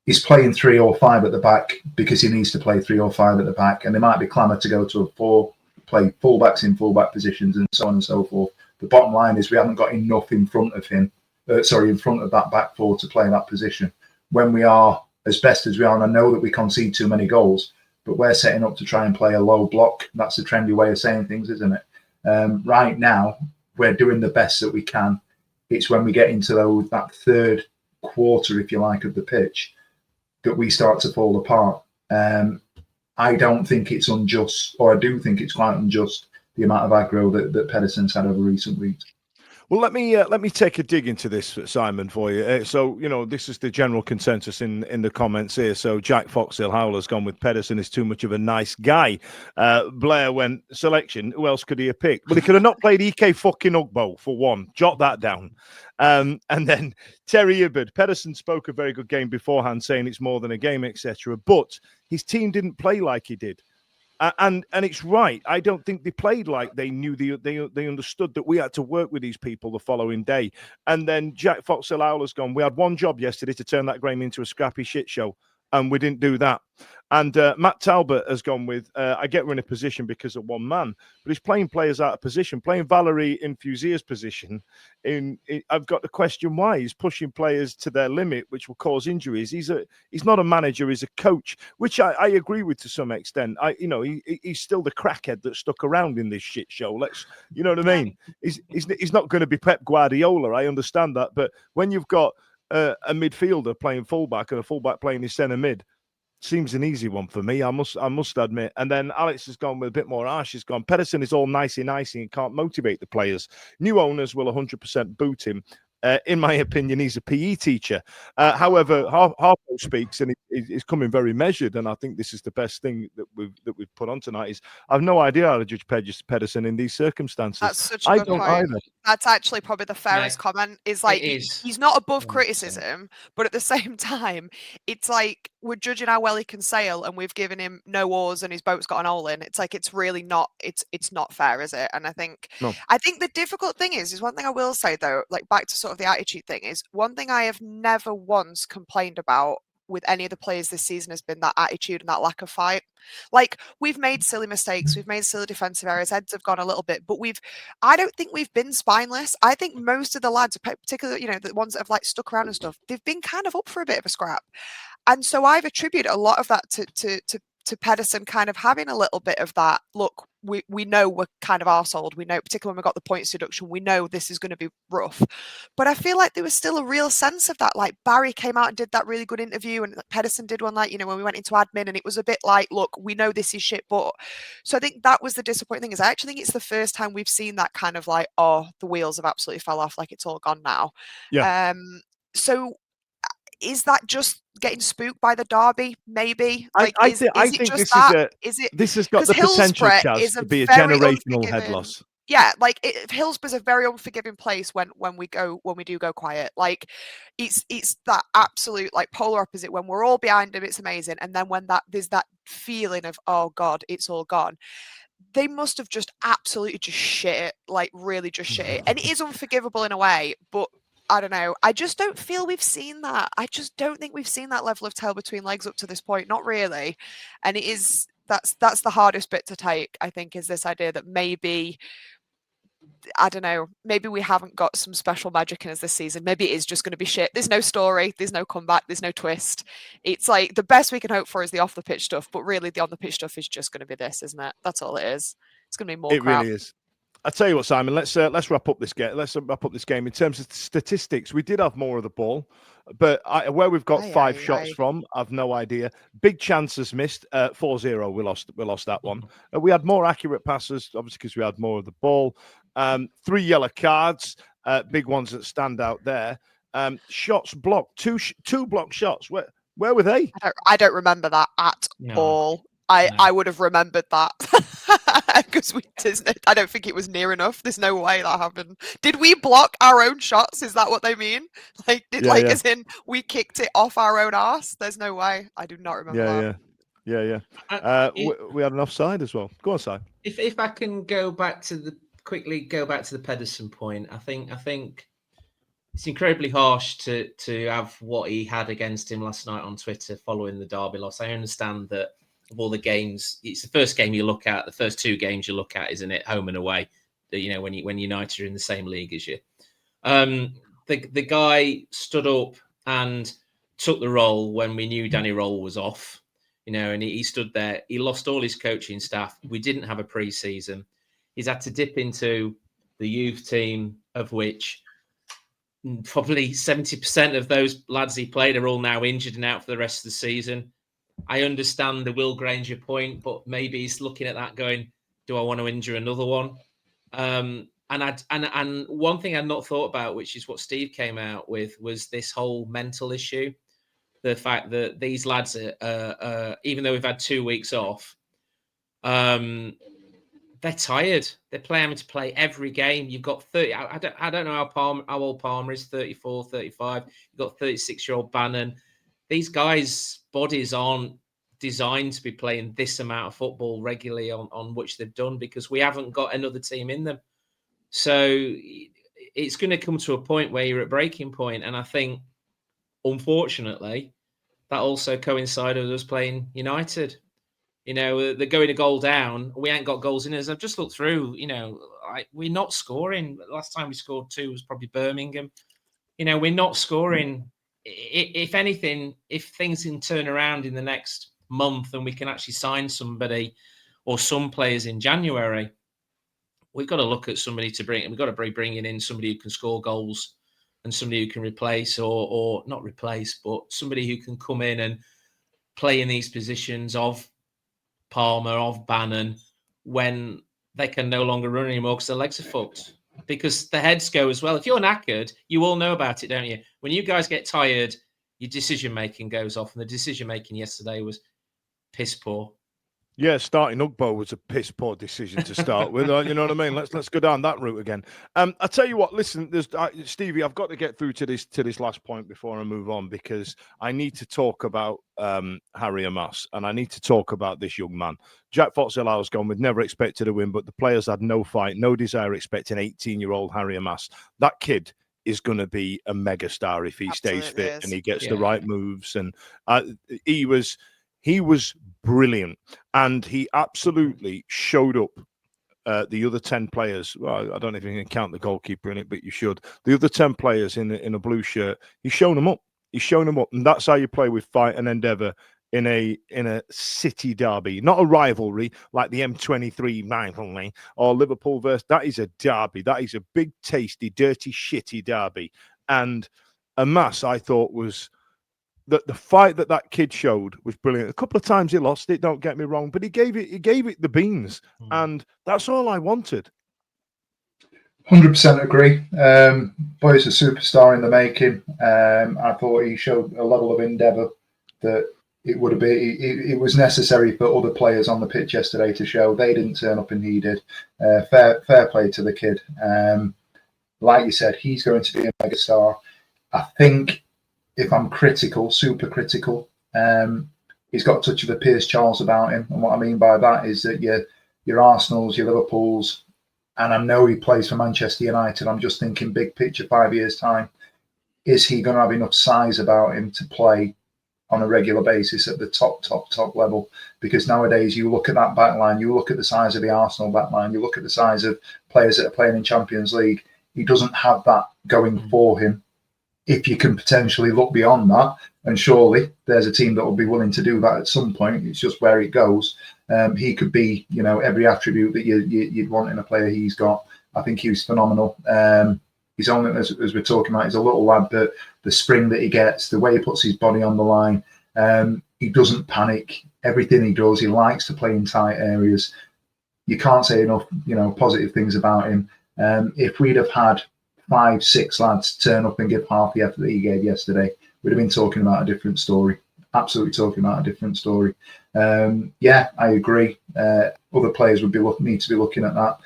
He's playing 3 or 5 at the back because he needs to play 3 or 5 at the back, and there might be clamour to go to a 4, play fullbacks in fullback positions and so on and so forth. The bottom line is we haven't got enough in front of him in front of that back four to play that position. When we are as best as we are, and I know that we concede too many goals, but we're setting up to try and play a low block. That's a trendy way of saying things, isn't it? Right now, we're doing the best that we can. It's when we get into that third quarter, if you like, of the pitch that we start to fall apart. I don't think it's unjust, or I do think it's quite unjust, the amount of aggro that Pedersen's had over recent weeks. Well, let me take a dig into this, Simon, for you. So, this is the general consensus in the comments here. So, Jack Foxhill Howler's gone with Pedersen is too much of a nice guy. Blair went selection. Who else could he have picked? Well, he could have not played EK fucking Ugbo for one. Jot that down. And then Terry Ibbard. Pedersen spoke a very good game beforehand, saying it's more than a game, etc. But his team didn't play like he did. And it's right. I don't think they played like they knew they understood that we had to work with these people the following day. And then Jack Foxhill-Howler's gone, we had one job yesterday to turn that game into a scrappy shit show, and we didn't do that. And Matt Talbot has gone with, I get we're in a position because of one man, but he's playing players out of position, playing Valerie in Fusier's position. I've got to question why he's pushing players to their limit, which will cause injuries. He's not a manager, he's a coach, which I agree with to some extent. He's still the crackhead that stuck around in this shit show. You know what I mean? He's not going to be Pep Guardiola. I understand that, but when you've got a midfielder playing fullback and a fullback playing his centre mid, seems an easy one for me, I must admit. And then Alex has gone with a bit more harsh. He's gone, Pedersen is all nicey and can't motivate the players. New owners will 100% boot him. In my opinion, he's a PE teacher. However, Harpo speaks and he's coming very measured, and I think this is the best thing that we've put on tonight. Is I've no idea how to judge Pedersen in these circumstances. That's such a good point. Either. That's actually probably the fairest comment. Is like he's not above criticism, but at the same time, it's like we're judging how well he can sail, and we've given him no oars, and his boat's got an hole in. It's like it's really not. It's not fair, is it? And I think the difficult thing is one thing I will say though, like back to sort of the attitude thing, is one thing I have never once complained about with any of the players this season has been that attitude and that lack of fight. Like, we've made silly mistakes, we've made silly defensive errors, heads have gone a little bit, but I don't think we've been spineless. I think most of the lads, particularly, the ones that have like stuck around and stuff, they've been kind of up for a bit of a scrap. And so I've attributed a lot of that to Pedersen kind of having a little bit of that, look, we know we're kind of arseholed. We know, particularly when we got the points deduction, we know this is going to be rough. But I feel like there was still a real sense of that. Like Barry came out and did that really good interview, and Pedersen did one, like, when we went into admin, and it was a bit like, look, we know this is shit. But so I think that was the disappointing thing, is I actually think it's the first time we've seen that kind of like, oh, the wheels have absolutely fell off, like it's all gone now. Yeah. So is that just getting spooked by the derby? Maybe. Like, I think this has got the potential, Chaz, to be a generational head loss. Yeah, like Hillsborough's a very unforgiving place when we do go quiet. Like it's that absolute like polar opposite. When we're all behind him, it's amazing, and then when there's that feeling of, oh God, it's all gone. They must have just absolutely just shit it, like really just shit it, and it is unforgivable in a way, but I don't know. I just don't feel we've seen that. I just don't think we've seen that level of tail between legs up to this point. Not really. And that's the hardest bit to take, I think, is this idea that maybe, I don't know, maybe we haven't got some special magic in us this season. Maybe it is just going to be shit. There's no story. There's no comeback. There's no twist. It's like the best we can hope for is the off the pitch stuff, but really the on the pitch stuff is just going to be this, isn't it? That's all it is. It's going to be more crap. It really is. I tell you what, Simon. Let's wrap up this game. Let's wrap up this game in terms of statistics. We did have more of the ball, but where we've got five shots from, I've no idea. Big chances missed. 4-0. We lost that one. We had more accurate passes, obviously, because we had more of the ball. 3 yellow cards. Big ones that stand out there. Shots blocked. Two blocked shots. Where were they? I don't remember that at all. I would have remembered that because I don't think it was near enough. There's no way that happened. Did we block our own shots? Is that what they mean? Like, as in we kicked it off our own arse? There's no way. I do not remember that. Yeah. We had an offside as well. Go on, Si. If I can go back to the Pedersen point, I think it's incredibly harsh to have what he had against him last night on Twitter following the derby loss. I understand that of all the games, it's the first game you look at. The first 2 games you look at, isn't it? Home and away. When United are in the same league as you. the guy stood up and took the role when we knew Danny Roll was off, and he stood there. He lost all his coaching staff. We didn't have a pre-season. He's had to dip into the youth team, of which probably 70% of those lads he played are all now injured and out for the rest of the season. I understand the Will Granger point, but maybe he's looking at that going, do I want to injure another one? And one thing I'd not thought about, which is what Steve came out with, was this whole mental issue. The fact that these lads are even though we've had 2 weeks off, they're tired. They're having to play every game. You've got 30. I don't know how old Palmer is, 34, 35. You've got 36-year-old Bannon. These guys' bodies aren't designed to be playing this amount of football regularly on which they've done, because we haven't got another team in them. So it's going to come to a point where you're at breaking point. And I think, unfortunately, that also coincided with us playing United. They're going a goal down. We ain't got goals in us. I've just looked through, we're not scoring. The last time we scored 2 was probably Birmingham. We're not scoring. If anything, if things can turn around in the next month and we can actually sign somebody or some players in January, we've got to look at somebody to bring. We've got to be bringing in somebody who can score goals and somebody who can replace or not replace, but somebody who can come in and play in these positions of Palmer, of Bannon, when they can no longer run anymore because their legs are fucked. Because the heads go as well. If you're knackered, you all know about it, don't you? When you guys get tired, your decision-making goes off. And the decision-making yesterday was piss poor. Yeah, starting Ugbo was a piss poor decision to start with. You know what I mean? Let's go down that route again. I tell you what. Listen, Stevie, I've got to get through to this last point before I move on, because I need to talk about Harry Amas, and I need to talk about this young man. Jack Fox-Elau's gone. We'd never expected a win, but the players had no fight, no desire expecting 18-year-old Harry Amas. That kid is going to be a megastar if he stays fit and he gets the right moves. And he was brilliant, and he absolutely showed up. The other 10 players, well, I don't know if you can count the goalkeeper in it, but you should. The other 10 players in a blue shirt, he's shown them up. He's shown them up, and that's how you play with fight and endeavour in a city derby, not a rivalry like the M23 rivalry or Liverpool versus. That is a derby. That is a big, tasty, dirty, shitty derby. And Amas, I thought, was the fight that kid showed was brilliant. A couple of times he lost it, don't get me wrong, but he gave it the beans, and that's all I wanted. 100% agree. Boy's a superstar in the making. I thought he showed a level of endeavour that it would have been. It was necessary for other players on the pitch yesterday to show. They didn't turn up, and he did. Fair play to the kid. Like you said, he's going to be a megastar. I think, if I'm critical, super critical, he's got a touch of a Piers Charles about him. And what I mean by that is that your Arsenals, your Liverpools, and I know he plays for Manchester United. I'm just thinking big picture, 5 years' time. Is he going to have enough size about him to play on a regular basis at the top level? Because nowadays you look at that back line, you look at the size of the Arsenal back line, you look at the size of players that are playing in Champions League. He doesn't have that going for him. If you can potentially look beyond that, and surely there's a team that will be willing to do that at some point. It's just where it goes. He could be, every attribute that you'd want in a player he's got. I think he was phenomenal. He's only, as we're talking about, he's a little lad, but the spring that he gets, the way he puts his body on the line, he doesn't panic. Everything he does, he likes to play in tight areas. You can't say enough, positive things about him. If we'd have had 5-6 lads turn up and give half the effort that he gave yesterday, we'd have been talking about a different story. Absolutely talking about a different story. I agree. Other players would need to be looking at that.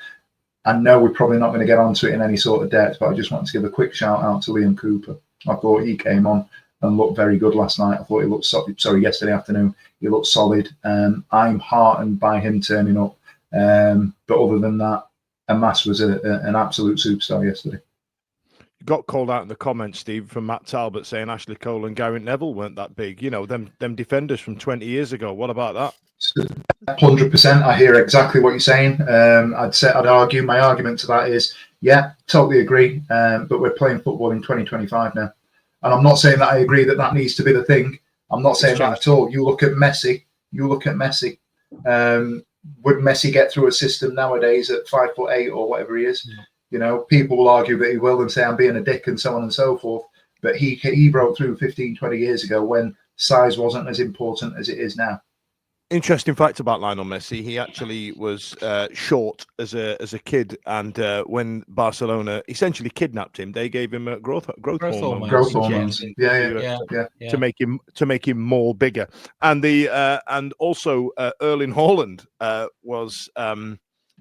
I know we're probably not going to get onto it in any sort of depth, but I just want to give a quick shout out to Liam Cooper. I thought he came on and looked very good last night. I thought he looked solid. Yesterday afternoon, he looked solid. I'm heartened by him turning up. But other than that, Amas was an absolute superstar yesterday. Got called out in the comments, Steve, from Matt Talbot, saying Ashley Cole and Garrett Neville weren't that big. Them defenders from 20 years ago. What about that? 100%. I hear exactly what you're saying. I'd argue, my argument to that is, Yeah, totally agree. But we're playing football in 2025 now. And I'm not saying that I agree that that needs to be the thing. I'm not saying that at all. You look at Messi. Would Messi get through a system nowadays at 5'8" or whatever he is? No. You know, people will argue that he will and say I'm being a dick and so on and so forth. But he broke through 15, 20 years ago when size wasn't as important as it is now. Interesting fact about Lionel Messi: he actually was short as a kid, and when Barcelona essentially kidnapped him, they gave him growth hormones. Growth hormones. Yeah. To make him more bigger. And and also Erling Haaland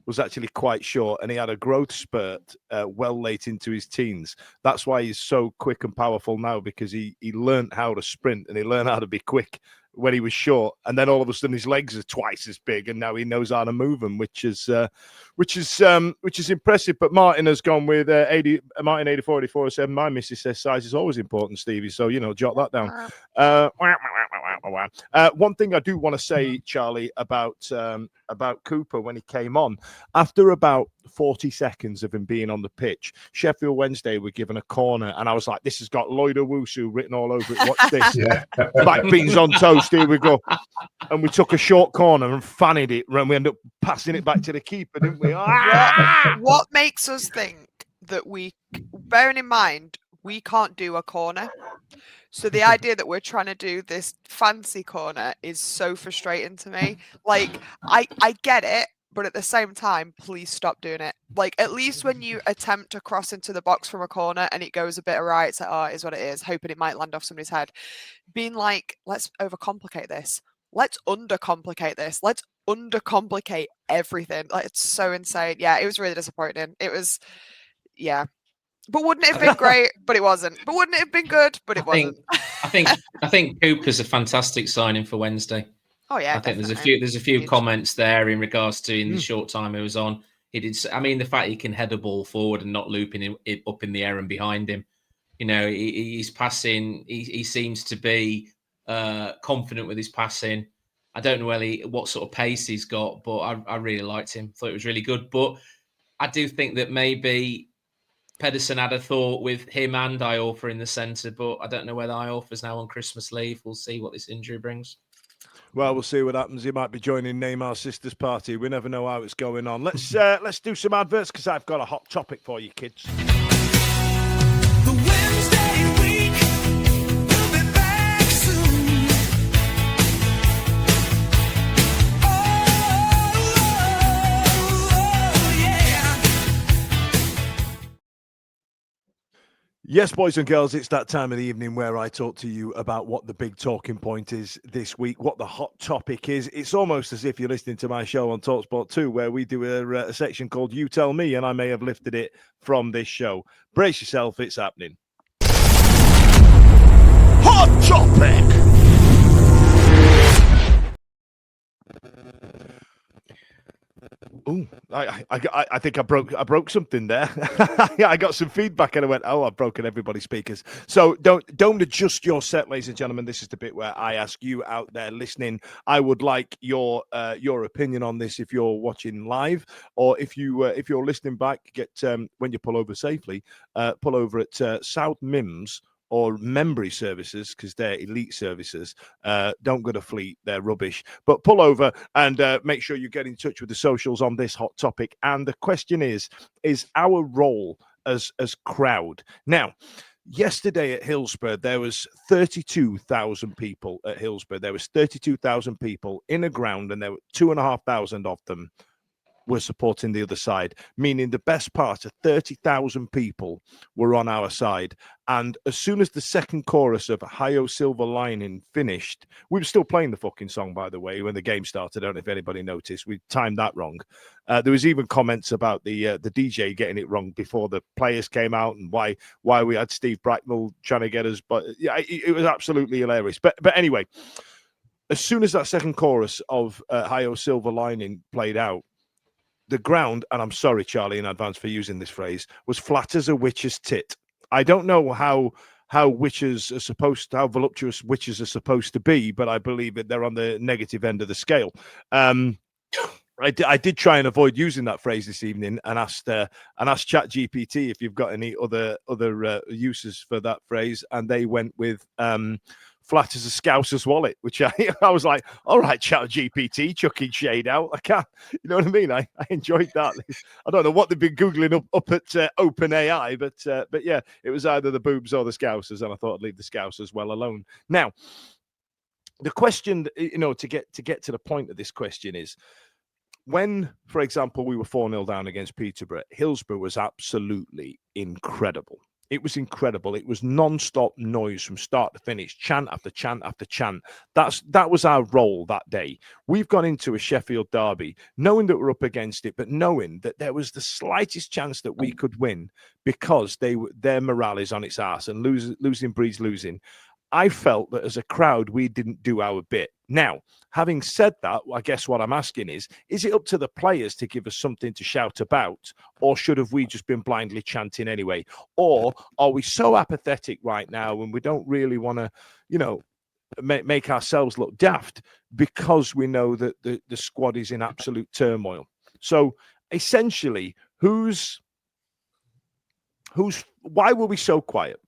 was actually quite short, and he had a growth spurt well late into his teens. That's why he's so quick and powerful now, because he learned how to sprint and he learned how to be quick when he was short, and then all of a sudden his legs are twice as big, and now he knows how to move them, which is impressive. But Martin has gone with Martin 84 said, my missus says size is always important, Stevie. So jot that down. One thing I do want to say, Charlie, about Cooper when he came on, after about 40 seconds of him being on the pitch, Sheffield Wednesday were given a corner, and I was like, this has got Lloyd Owusu written all over it. Watch this. Black beans on toast. Here we go. And we took a short corner and fanned it, and we ended up passing it back to the keeper, didn't we? What makes us think that bearing in mind, we can't do a corner. So the idea that we're trying to do this fancy corner is so frustrating to me. Like, I get it, but at the same time, please stop doing it. Like, at least when you attempt to cross into the box from a corner and it goes a bit awry, it's like, oh, it is what it is, hoping it might land off somebody's head. Being like, let's overcomplicate this. Let's undercomplicate this. Let's undercomplicate everything. Like, it's so insane. Yeah, it was really disappointing. It was, yeah. But wouldn't it have been great? But it wasn't. But wouldn't it have been good? But it wasn't. I think Cooper's a fantastic signing for Wednesday. Oh yeah, I think there's a few comments there in regards to in the short time he was on. He did. I mean, the fact he can head a ball forward and not looping it up in the air and behind him. He's passing. He seems to be confident with his passing. I don't know what sort of pace he's got, but I really liked him. Thought it was really good. But I do think that maybe Pedersen had a thought with him and Iorfa in the centre, but I don't know whether Iorfa's now on Christmas leave. We'll see what this injury brings. Well, we'll see what happens. He might be joining Neymar's sister's party. We never know how it's going on. Let's do some adverts, because I've got a hot topic for you, kids. The Wednesday week will be back soon. Oh, yeah. Yes, boys and girls, it's that time of the evening where I talk to you about what the big talking point is this week, what the hot topic is. It's almost as if you're listening to my show on TalkSport 2, where we do a section called You Tell Me, and I may have lifted it from this show. Brace yourself, it's happening. Hot topic! Oh, I think I broke something there. I got some feedback and I went, oh, I've broken everybody's speakers. So don't adjust your set, ladies and gentlemen. This is the bit where I ask you out there listening. I would like your opinion on this if you're watching live, or if you're listening back. Get when you pull over safely, pull over at South Mims or Membry services, because they're elite services. Don't go to Fleet, they're rubbish. But pull over and make sure you get in touch with the socials on this hot topic. And the question is our role as crowd. Now, yesterday at Hillsborough, there was 32,000 people at Hillsborough. There was 32,000 people in a ground, and there were 2,500 of them were supporting the other side, meaning the best part of 30,000 people were on our side. And as soon as the second chorus of Hi-Yo Silver Lining finished, we were still playing the fucking song, by the way, when the game started. I don't know if anybody noticed. We timed that wrong. There was even comments about the DJ getting it wrong before the players came out, and why we had Steve Bracknell trying to get us. But yeah, it was absolutely hilarious. But anyway, as soon as that second chorus of Hi-Yo Silver Lining played out, the ground, and I'm sorry, Charlie, in advance for using this phrase, was flat as a witch's tit. I don't know how witches are how voluptuous witches are supposed to be, but I believe that they're on the negative end of the scale. I did try and avoid using that phrase this evening, and asked ChatGPT if you've got any other uses for that phrase, and they went with flat as a Scouser's wallet, which I was like, all right, ChatGPT, chucking shade out. I can't, you know what I mean? I enjoyed that. I don't know what they've been googling up at OpenAI, but yeah, it was either the boobs or the Scousers, and I thought I'd leave the Scousers well alone. Now, the question, to get to the point of this question is, when, for example, we were 4-0 down against Peterborough, Hillsborough was absolutely incredible. It was incredible. It was non-stop noise from start to finish, chant after chant after chant. That was our role that day. We've gone into a Sheffield derby knowing that we're up against it, but knowing that there was the slightest chance that we could win because their morale is on its arse, and losing breeds losing. I felt that as a crowd, we didn't do our bit. Now, having said that, I guess what I'm asking is it up to the players to give us something to shout about, or should have we just been blindly chanting anyway? Or are we so apathetic right now and we don't really want to, make ourselves look daft because we know that the squad is in absolute turmoil? So essentially, why were we so quiet?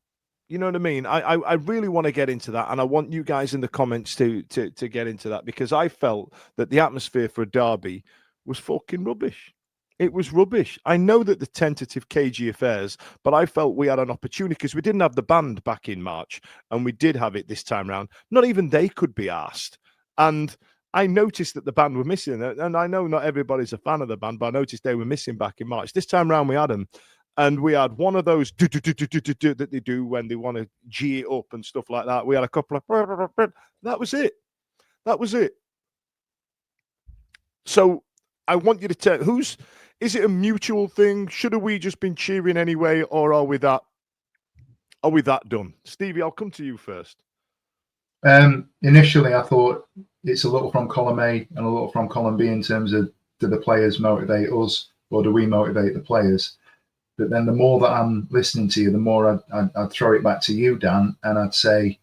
You know what I mean? I really want to get into that, and I want you guys in the comments to get into that, because I felt that the atmosphere for a derby was fucking rubbish. It was rubbish. I know that the tentative cagey affairs, but I felt we had an opportunity because we didn't have the band back in March, and we did have it this time round. Not even they could be asked. And I noticed that the band were missing, and I know not everybody's a fan of the band, but I noticed they were missing back in March. This time round we had them. And we had one of those that they do when they want to G it up and stuff like that. We had a couple of... That was it. That was it. So I want you to tell... Is it a mutual thing? Should have we just been cheering anyway? Or are we that done? Stevie, I'll come to you first. Initially, I thought it's a little from column A and a little from column B in terms of, do the players motivate us or do we motivate the players? But then the more that I'm listening to you, the more I'd throw it back to you, Dan, and I'd say,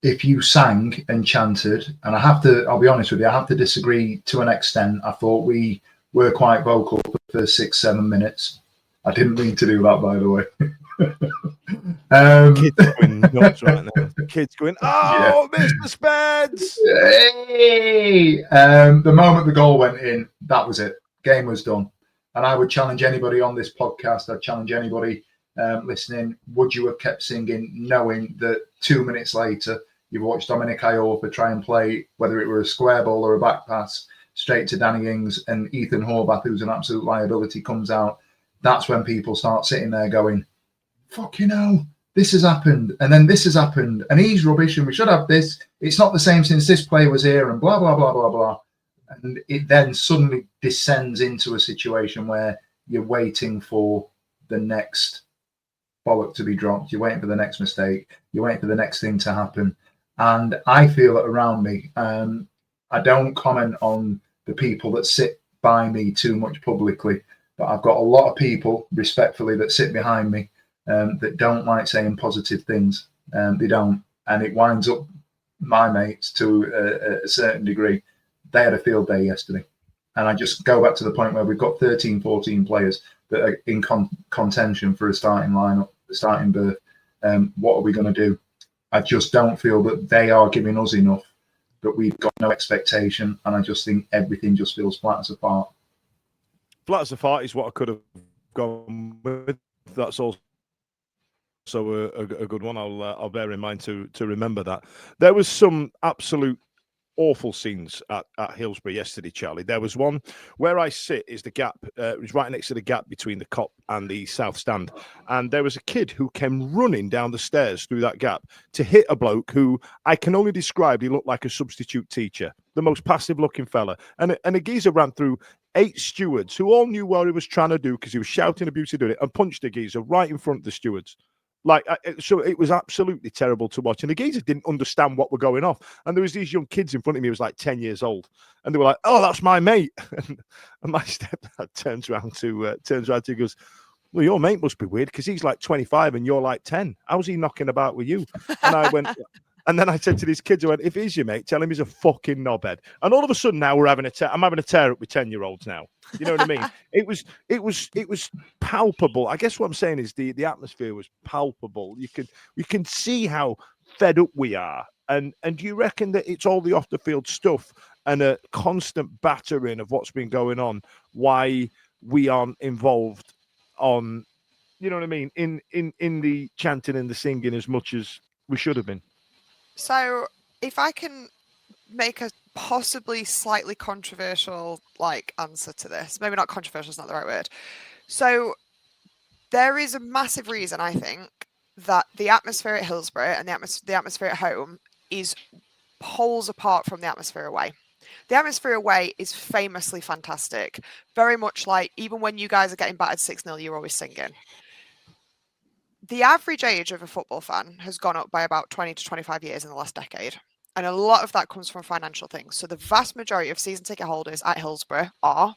if you sang and chanted, and I'll be honest with you, I have to disagree to an extent. I thought we were quite vocal for the first 6-7 minutes. I didn't mean to do that, by the way. Kids going nuts right now. Kids going, oh, yeah. Mr. Spence! Hey! The moment the goal went in, that was it. Game was done. And I would challenge anybody on this podcast, I'd challenge anybody listening, would you have kept singing knowing that 2 minutes later you've watched Dominic Iorfa try and play, whether it were a square ball or a back pass, straight to Danny Ings, and Ethan Horvath, who's an absolute liability, comes out? That's when people start sitting there going, fucking hell, this has happened, and then this has happened, and he's rubbish, and we should have this. It's not the same since this player was here, and blah, blah, blah, blah, blah. And it then suddenly descends into a situation where you're waiting for the next bollock to be dropped. You're waiting for the next mistake. You're waiting for the next thing to happen. And I feel it around me. I don't comment on the people that sit by me too much publicly, but I've got a lot of people, respectfully, that sit behind me that don't like saying positive things. They don't. And it winds up my mates to a certain degree. They had a field day yesterday. And I just go back to the point where we've got 13, 14 players that are in contention for a starting lineup, a starting berth. What are we going to do? I just don't feel that they are giving us enough, that we've got no expectation. And I just think everything just feels flat as a fart. Flat as a fart is what I could have gone with. That's also a good one. I'll bear in mind to remember that. There was some absolute awful scenes at Hillsborough yesterday, Charlie. There was one where I sit is the gap, it was right next to the gap between the cop and the south stand, and there was a kid who came running down the stairs through that gap to hit a bloke who I can only describe, he looked like a substitute teacher, the most passive looking fella, and a geezer ran through 8 stewards who all knew what he was trying to do because he was shouting abuse to do it, and punched a geezer right in front of the stewards. So it was absolutely terrible to watch. And the geezer didn't understand what were going off. And there was these young kids in front of me who was like 10 years old. And they were like, oh, that's my mate. And my stepdad turns around to goes, well, your mate must be weird because he's like 25 and you're like 10. How's he knocking about with you? And And then I said to these kids, I went, if he's your mate, tell him he's a fucking knobhead. And all of a sudden now I'm having a tear up with 10-year-olds now. You know what I mean? It was palpable. I guess what I'm saying is the atmosphere was palpable. You can see how fed up we are. And do you reckon that it's all the off the field stuff and a constant battering of what's been going on, why we aren't involved on, you know what I mean, in the chanting and the singing as much as we should have been? So if I can make a possibly slightly controversial answer to this, maybe not controversial is not the right word. So there is a massive reason, I think, that the atmosphere at Hillsborough and the atmosphere at home is poles apart from the atmosphere away. The atmosphere away is famously fantastic. Very much like even when you guys are getting battered 6-0, you're always singing. The average age of a football fan has gone up by about 20 to 25 years in the last decade. And a lot of that comes from financial things. So the vast majority of season ticket holders at Hillsborough are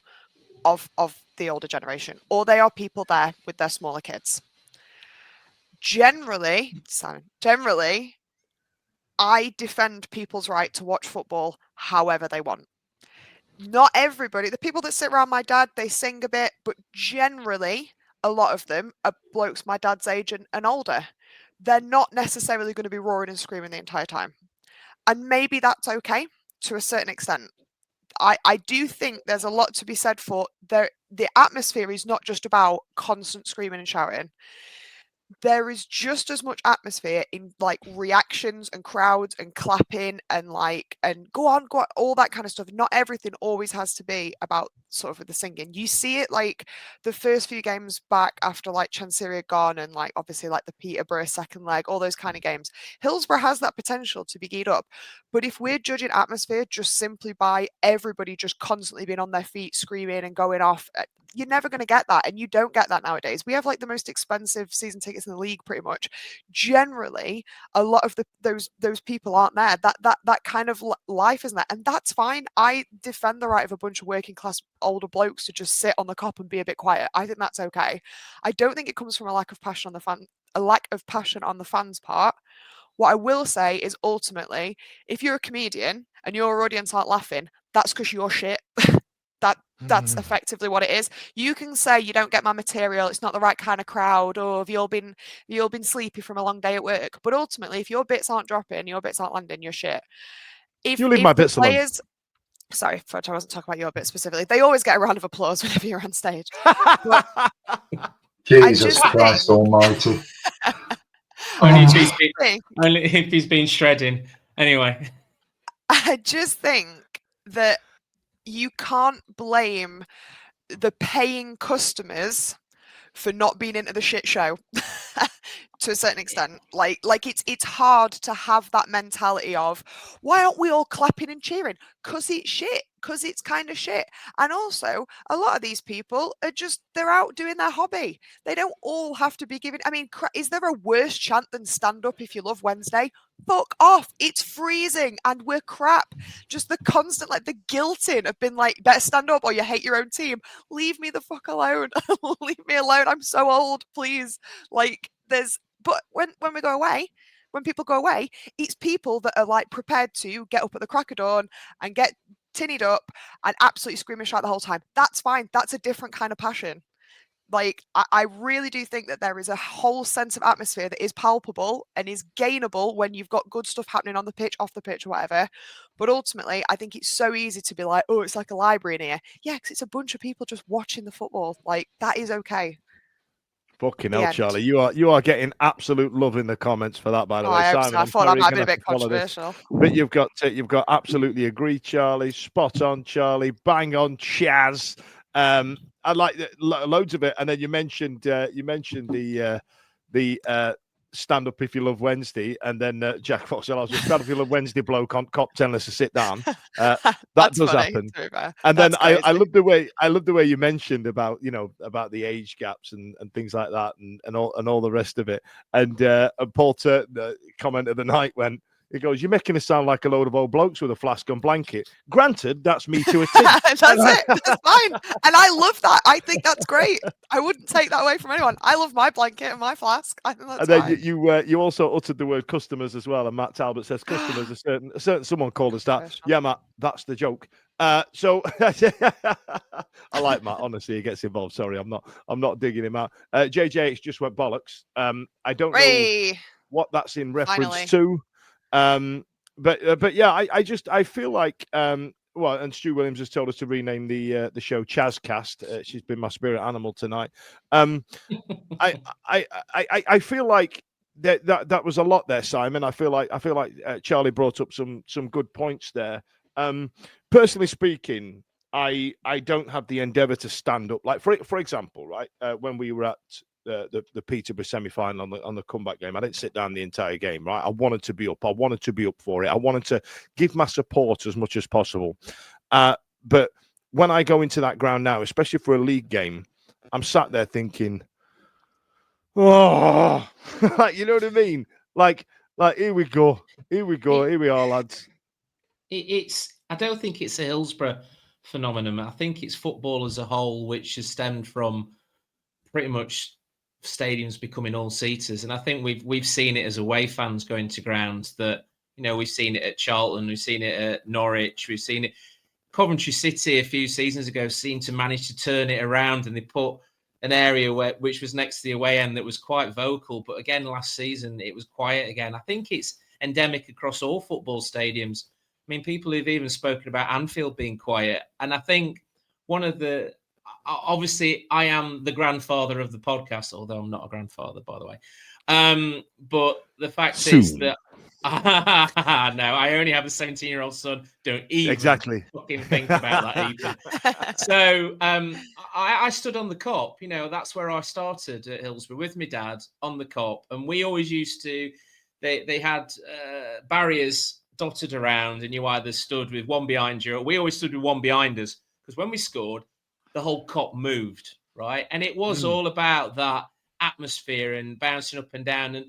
of the older generation, or they are people there with their smaller kids. Generally, I defend people's right to watch football however they want. Not everybody, the people that sit around my dad, they sing a bit, but generally, a lot of them are blokes my dad's age and older. They're not necessarily going to be roaring and screaming the entire time. And maybe that's okay to a certain extent. I do think there's a lot to be said for the atmosphere is not just about constant screaming and shouting. There is just as much atmosphere in reactions and crowds and clapping and go on, all that kind of stuff. Not everything always has to be about sort of the singing. You see it the first few games back after Chancery had gone and obviously the Peterborough second leg, all those kind of games. Hillsborough has that potential to be geared up. But if we're judging atmosphere just simply by everybody just constantly being on their feet, screaming and going off, you're never going to get that. And you don't get that nowadays. We have the most expensive season tickets in the league pretty much. Generally, a lot of those people aren't there. That kind of life isn't there. And that's fine. I defend the right of a bunch of working class older blokes to just sit on the cop and be a bit quiet. I think that's okay. I don't think it comes from a lack of passion on the fans' part. What I will say is ultimately, if you're a comedian and your audience aren't laughing, that's because you're shit. That's effectively what it is. You can say you don't get my material, it's not the right kind of crowd, or have you all been sleepy from a long day at work. But ultimately, if your bits aren't dropping, your bits aren't landing, you're shit. If my bits alone. Sorry, I wasn't talking about your bit specifically. They always get a round of applause whenever you're on stage. Jesus Christ Almighty! Only if he's been shredding. Anyway, I just think that you can't blame the paying customers for not being into the shit show to a certain extent. It's hard to have that mentality of why aren't we all clapping and cheering? Because it's shit. Because it's kind of shit. And also, a lot of these people are they're out doing their hobby. They don't all have to be giving. I mean, is there a worse chant than stand up if you love Wednesday? Fuck off. It's freezing and we're crap. Just the constant, the guilting of being better stand up or you hate your own team. Leave me the fuck alone. Leave me alone. I'm so old, please. But when we go away, when people go away, it's people that are prepared to get up at the crack of dawn and get tinnied up and absolutely scream and shout the whole time. That's fine. That's a different kind of passion. I really do think that there is a whole sense of atmosphere that is palpable and is gainable when you've got good stuff happening on the pitch, off the pitch, or whatever. But ultimately, I think it's so easy to be oh, it's like a library in here. Yeah, because it's a bunch of people just watching the football. That is okay. Fucking hell, Charlie. You are getting absolute love in the comments for that, by the way. Simon, I thought that might be a bit controversial. But you've got absolutely agree, Charlie. Spot on, Charlie. Bang on, Chaz. I like loads of it. And then you mentioned the stand up if you love Wednesday, and then Jack Fox said, "I was a stand up if you love Wednesday bloke on cop telling us to sit down." That does happen. And then I love the way you mentioned about the age gaps and things like that and all the rest of it. And Paul Turton comment of the night went, He goes, "You're making us sound like a load of old blokes with a flask and blanket." Granted, that's me to a T. That's it. That's fine. And I love that. I think that's great. I wouldn't take that away from anyone. I love my blanket and my flask. I think that's And then fine. you also uttered the word customers as well. And Matt Talbot says customers. a certain someone called us that. Professional. Yeah, Matt, that's the joke. So I like Matt. Honestly, he gets involved. Sorry, I'm not digging him out. JJH just went bollocks. I don't know Ray. what that's in reference Finally. to. But yeah, I feel like well, and Stu Williams has told us to rename the show Chazcast. She's been my spirit animal tonight. I feel like that was a lot there, Simon. I feel like Charlie brought up some good points there. Personally speaking, I don't have the endeavour to stand up. Like for example, right, when we were at the Peterborough semi-final on the comeback game, I didn't sit down the entire game, right? I wanted to be up. I wanted to be up for it. I wanted to give my support as much as possible. But when I go into that ground now, especially for a league game, I'm sat there thinking, oh, like, you know what I mean? Like here we go, here we are, lads. I don't think it's a Hillsborough phenomenon. I think it's football as a whole, which has stemmed from pretty much stadiums becoming all-seaters. And I think we've seen it as away fans going to grounds that, you know, we've seen it at Charlton, we've seen it at Norwich, we've seen it. Coventry City a few seasons ago seemed to manage to turn it around, and they put an area which was next to the away end that was quite vocal. But again, last season, it was quiet again. I think it's endemic across all football stadiums. I mean, people have even spoken about Anfield being quiet. And I think one of the, obviously, I am the grandfather of the podcast, although I'm not a grandfather, by the way. But the fact is that, no, I only have a 17-year-old son. Don't even fucking think about that, Ethan. So I stood on the Cop. You know, that's where I started at Hillsborough with my dad on the Cop. And we always used to, they had barriers dotted around, and you either stood with one behind you, or we always stood with one behind us, because when we scored, the whole Cop moved, right? And it was all about that atmosphere and bouncing up and down.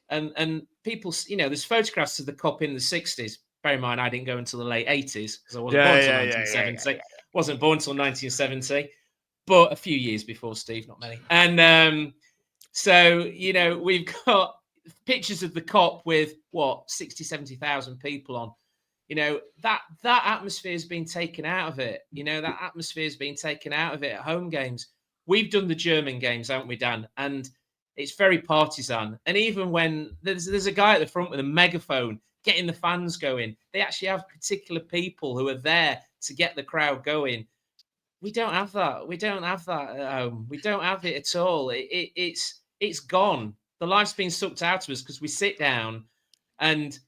And people, you know, there's photographs of the Cop in the 60s. Bear in mind, I didn't go until the late 80s because I wasn't born until 1970. Wasn't born until 1970, but a few years before Steve, not many. And so, you know, we've got pictures of the Cop with, 60, 70,000 people on. You know, that atmosphere has been taken out of it. You know, that atmosphere has been taken out of it at home games. We've done the German games, haven't we, Dan? And it's very partisan. And even when there's a guy at the front with a megaphone getting the fans going, they actually have particular people who are there to get the crowd going. We don't have that. We don't have that at home. We don't have it at all. It's gone. The life's been sucked out of us because we sit down, and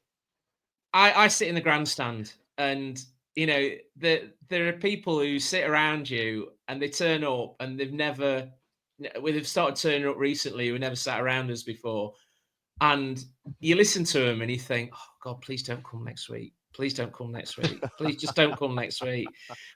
I sit in the grandstand, and you know there are people who sit around you and they turn up, and they've started turning up recently who never sat around us before, and you listen to them and you think, oh God, please don't come next week. Please don't come next week. Please just don't come next week.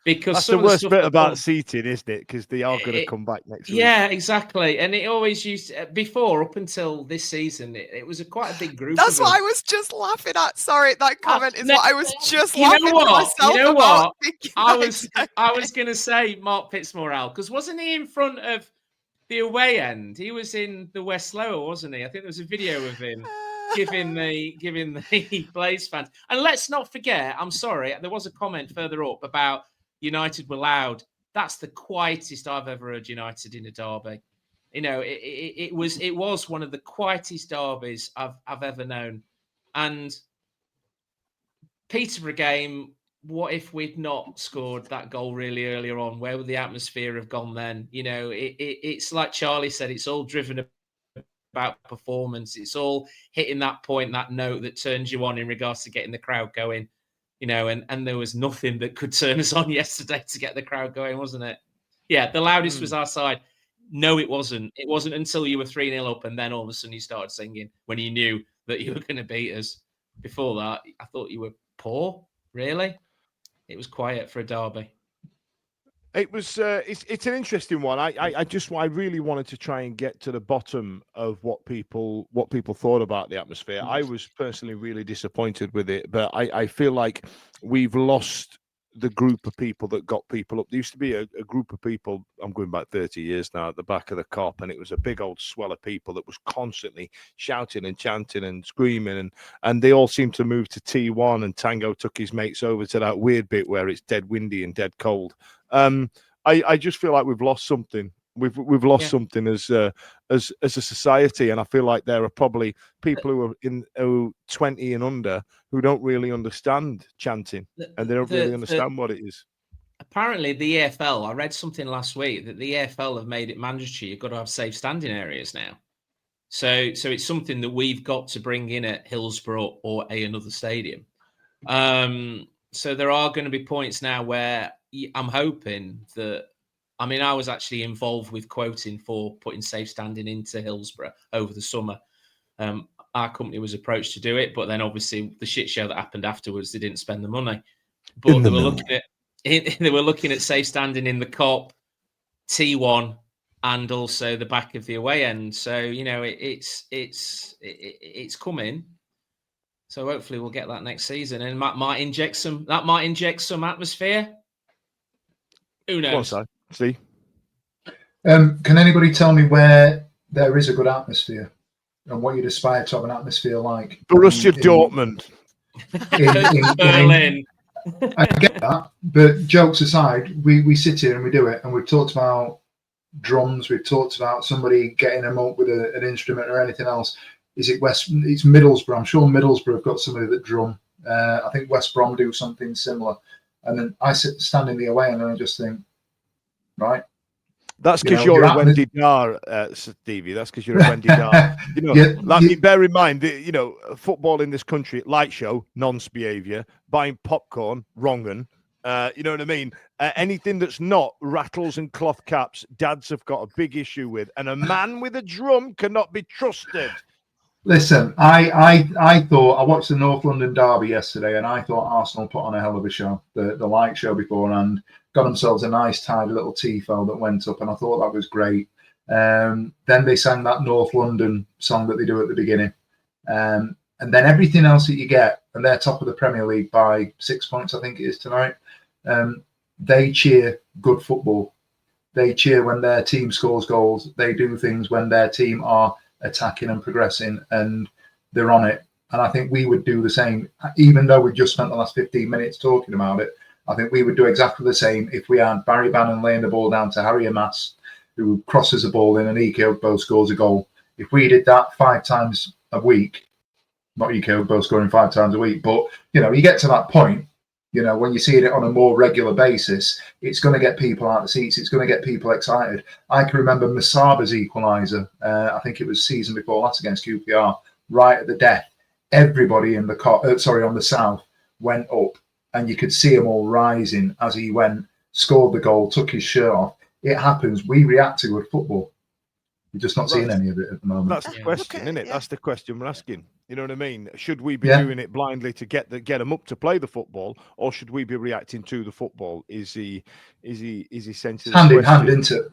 Because that's the worst bit about seating, isn't it? Because they are going to come back next week. Yeah, exactly. And it always used before, up until this season, it was quite a big group. That's what I was just laughing at. Sorry, that comment is what I was just laughing at myself. You know about what? I was going to say Mark Pittsmore, because wasn't he in front of the away end? He was in the West Lower, wasn't he? I think there was a video of him giving the Blaze fans. And let's not forget, I'm sorry, there was a comment further up about United were loud. That's the quietest I've ever heard United in a derby. You know, it was one of the quietest derbies I've ever known. And Peterborough game, what if we'd not scored that goal really earlier on? Where would the atmosphere have gone then? You know, it's like Charlie said, it's all driven about performance. It's all hitting that point, that note that turns you on in regards to getting the crowd going. You know, and there was nothing that could turn us on yesterday to get the crowd going, wasn't it? Yeah, the loudest was our side. No, it wasn't. It wasn't until you were 3-0 up, and then all of a sudden you started singing when you knew that you were going to beat us. Before that, I thought you were poor, really. It was quiet for a derby. It was. It's an interesting one. I really wanted to try and get to the bottom of what people thought about the atmosphere. I was personally really disappointed with it, but I feel like we've lost the group of people that got people up. There used to be a group of people, I'm going back 30 years now, at the back of the Kop, and it was a big old swell of people that was constantly shouting and chanting and screaming, and they all seemed to move to T1, and Tango took his mates over to that weird bit where it's dead windy and dead cold. I just feel like we've lost something. We've lost something as a society, and I feel like there are probably people who are 20 and under who don't really understand chanting, and they don't really understand what it is. Apparently, the EFL. I read something last week that the EFL have made it mandatory. You've got to have safe standing areas now. So it's something that we've got to bring in at Hillsborough or another stadium. So there are going to be points now where I'm hoping that. I mean, I was actually involved with quoting for putting safe standing into Hillsborough over the summer. Our company was approached to do it, but then obviously the shit show that happened afterwards, they didn't spend the money. But they were looking at safe standing in the Kop, T1, and also the back of the away end. So it's coming. So hopefully we'll get that next season, and that might inject some atmosphere. Who knows? See, can anybody tell me where there is a good atmosphere and what you'd aspire to have an atmosphere like? Borussia Dortmund. Berlin. I get that, but jokes aside, we sit here and we do it, and we've talked about drums, we've talked about somebody getting them up with an instrument or anything else. Is it it's Middlesbrough? I'm sure Middlesbrough have got somebody that drum. I think West Brom do something similar. And then I stand in the away and then I just think, right. That's because you're a Wendy Dar, Stevie. That's because you're a Wendy Dar. Bear in mind, football in this country, light show, nonce behaviour, buying popcorn, wrong'un. You know what I mean? Anything that's not rattles and cloth caps, dads have got a big issue with. And a man with a drum cannot be trusted. Listen, I thought, I watched the North London derby yesterday, and I thought Arsenal put on a hell of a show. The light show beforehand, got themselves a nice tidy little tifo that went up, and I thought that was great. Then they sang that North London song that they do at the beginning, and then everything else that you get, and they're top of the Premier League by 6 points, I think it is tonight. They cheer good football. They cheer when their team scores goals. They do things when their team are attacking and progressing, and they're on it. And I think we would do the same, even though we just spent the last 15 minutes talking about it. I think we would do exactly the same if we had Barry Bannon laying the ball down to Harry Amass, who crosses the ball in, and Ike Ogbo scores a goal. If we did that 5 times a week, not Ike Ogbo scoring 5 times a week, but you get to that point, when you see it on a more regular basis, it's going to get people out of the seats. It's going to get people excited. I can remember Masaba's equaliser. I think it was season before last against QPR, right at the death. Everybody in on the south went up, and you could see them all rising as he went, scored the goal, took his shirt off. It happens. We react to good football. We're just not seeing any of it at the moment. That's the question, isn't it? Yeah. That's the question we're asking. You know what I mean? Should we be doing it blindly to get them up to play the football, or should we be reacting to the football? Is he essentially hand in hand into it?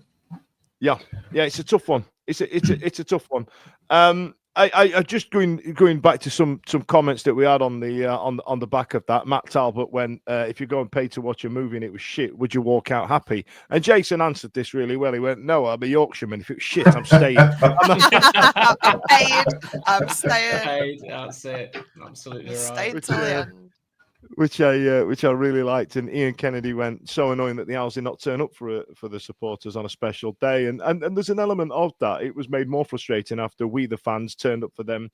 Yeah, it's a tough one. It's a tough one. I just going back to some comments that we had on the back of that. Matt Talbot went, if you go and pay to watch a movie and it was shit, would you walk out happy? And Jason answered this really well. He went, no, I'm a Yorkshireman. If it was shit, I'm staying. I'm staying. That's it. Absolutely right. Staying till the end. Which I really liked. And Ian Kennedy went, so annoying that the Owls did not turn up for the supporters on a special day. And there's an element of that. It was made more frustrating after we, the fans, turned up for them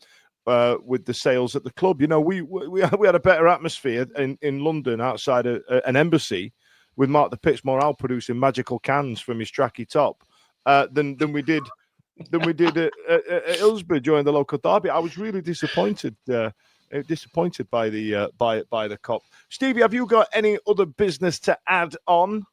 with the sales at the club. We had a better atmosphere in London outside an embassy with Mark the Pitch Morale producing magical cans from his tracky top than we did at Hillsborough during the local derby. I was really disappointed. Disappointed by the Kop. Stevie, have you got any other business to add on?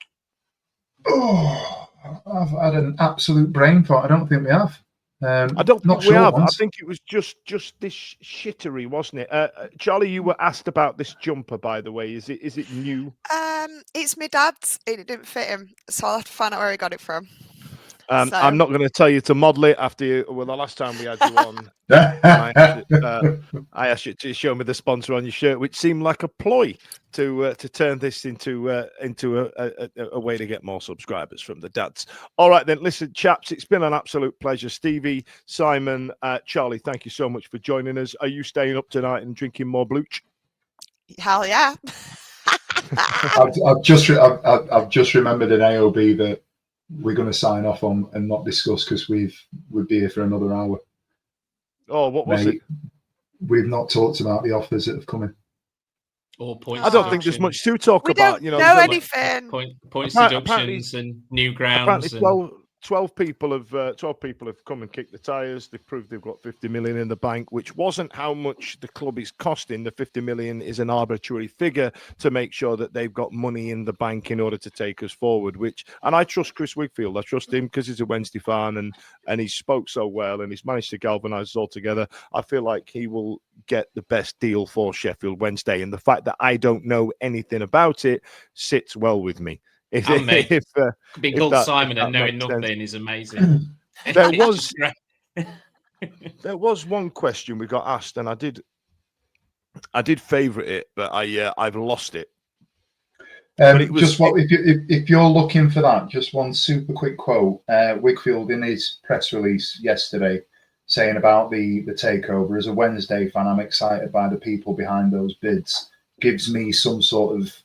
Oh, I've had an absolute brain fart. I don't think we have. I don't not think sure we have. I once. think it was just this shittery, wasn't it? Charlie, you were asked about this jumper, by the way. Is it new? It's my dad's. It didn't fit him, so I'll have to find out where he got it from. I'm So not going to tell you to model it after you. Well, the last time we had you on, I asked you to show me the sponsor on your shirt, which seemed like a ploy to turn this into a way to get more subscribers from the dads. All right, then. Listen, chaps, it's been an absolute pleasure. Stevie, Simon, Charlie, thank you so much for joining us. Are you staying up tonight and drinking more blooch? hell yeah. I've just remembered an AOB that we're going to sign off on and not discuss because we'd be here for another hour. Oh, what was it? We've not talked about the offers that have come in. Or points. I don't think there's much to talk We about. don't know anything. Points Apparently- deductions and new grounds. Apparently, 12 people have come and kicked the tires. They've proved they've got 50 million in the bank, which wasn't how much the club is costing. The 50 million is an arbitrary figure to make sure that they've got money in the bank in order to take us forward. And I trust Chris Wigfield. I trust him because he's a Wednesday fan and he spoke so well and he's managed to galvanise us all together. I feel like he will get the best deal for Sheffield Wednesday. And the fact that I don't know anything about it sits well with me. Being called Simon and knowing nothing is amazing. There was one question we got asked, and I did favourite it, but I've lost it. If you're looking for that, just one super quick quote. Wigfield in his press release yesterday saying about the takeover. As a Wednesday fan, I'm excited by the people behind those bids. Gives me some sort of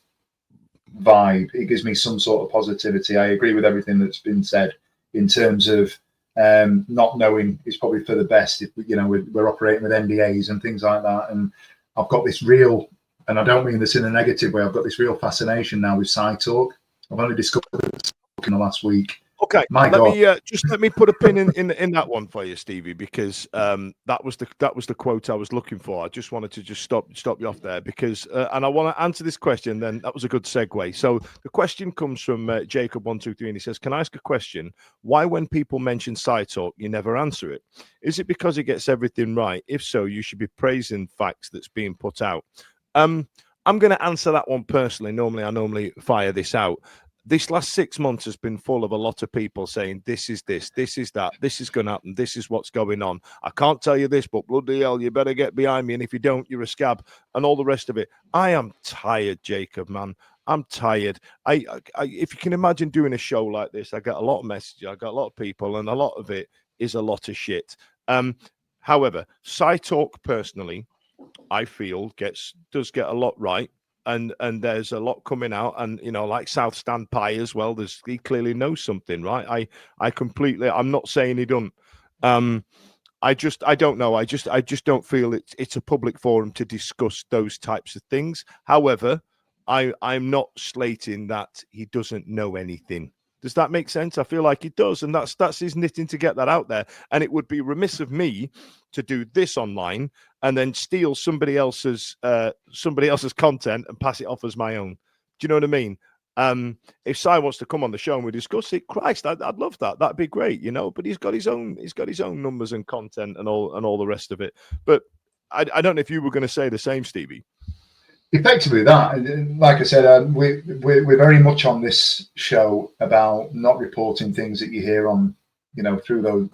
vibe. It gives me some sort of positivity. I agree with everything that's been said in terms of not knowing is probably for the best. If we're operating with NDAs and things like that, and I've got this real, and I don't mean this in a negative way, I've got this real fascination now with side talk. I've only discovered it in the last week. Okay, let me put a pin in that one for you, Stevie, because that was the quote I was looking for. I just wanted to stop you off there because and I want to answer this question. Then that was a good segue. So the question comes from Jacob123, and he says, "Can I ask a question? Why, when people mention side talk, you never answer it? Is it because it gets everything right? If so, you should be praising facts that's being put out." I'm going to answer that one personally. Normally fire this out. This last 6 months has been full of a lot of people saying, this is this is that, this is going to happen, this is what's going on. I can't tell you this, but bloody hell, you better get behind me. And if you don't, you're a scab and all the rest of it. I am tired, Jacob, man. I'm tired. I if you can imagine doing a show like this, I get a lot of messages, I got a lot of people, and a lot of it is a lot of shit. However, side talk personally, I feel does get a lot right. And there's a lot coming out, and like South Stand Pie as well. He clearly knows something, right? I'm not saying he don't. I don't know. I just don't feel it's a public forum to discuss those types of things. However, I'm not slating that he doesn't know anything. Does that make sense? I feel like he does, and that's his knitting to get that out there. And it would be remiss of me to do this online and then steal somebody else's content and pass it off as my own. Do you know what I mean? If Si wants to come on the show and we discuss it, Christ, I'd love that. That'd be great, But he's got his own numbers and content and all the rest of it. But I don't know if you were going to say the same, Stevie. Effectively, that, like I said, we're very much on this show about not reporting things that you hear on, through those.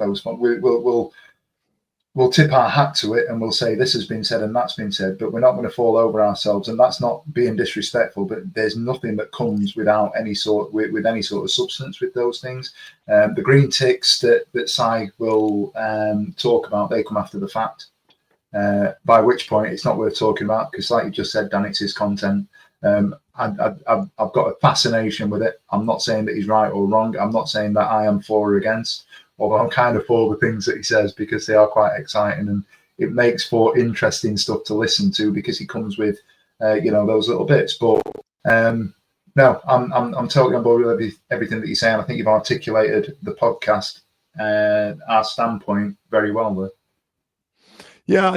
We'll tip our hat to it and we'll say this has been said and that's been said, but we're not going to fall over ourselves. And that's not being disrespectful, but there's nothing that comes without any sort of substance with those things. The green ticks that Si will talk about, they come after the fact. By which point it's not worth talking about because, like you just said, Dan, it's his content. I've got a fascination with it. I'm not saying that he's right or wrong. I'm not saying that I am for or against, although I'm kind of for the things that he says because they are quite exciting and it makes for interesting stuff to listen to because he comes with, those little bits. But no, I'm totally on board with everything that you're saying. I think you've articulated the podcast, our standpoint very well there. Yeah,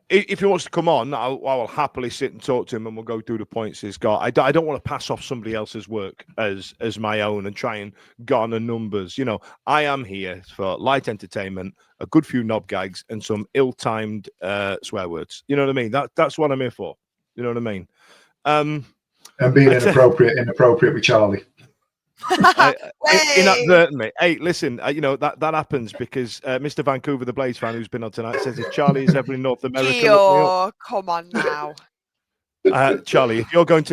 if he wants to come on, I will happily sit and talk to him, and we'll go through the points he's got. I don't want to pass off somebody else's work as my own and try and garner numbers. I am here for light entertainment, a good few knob gags, and some ill-timed swear words. You know what I mean? That's what I'm here for. You know what I mean? And being inappropriate with Charlie. Inadvertently. Hey, listen, that happens because Mr. Vancouver, the Blades fan who's been on tonight, says if Charlie is ever in North America, come on now. Charlie, if you're going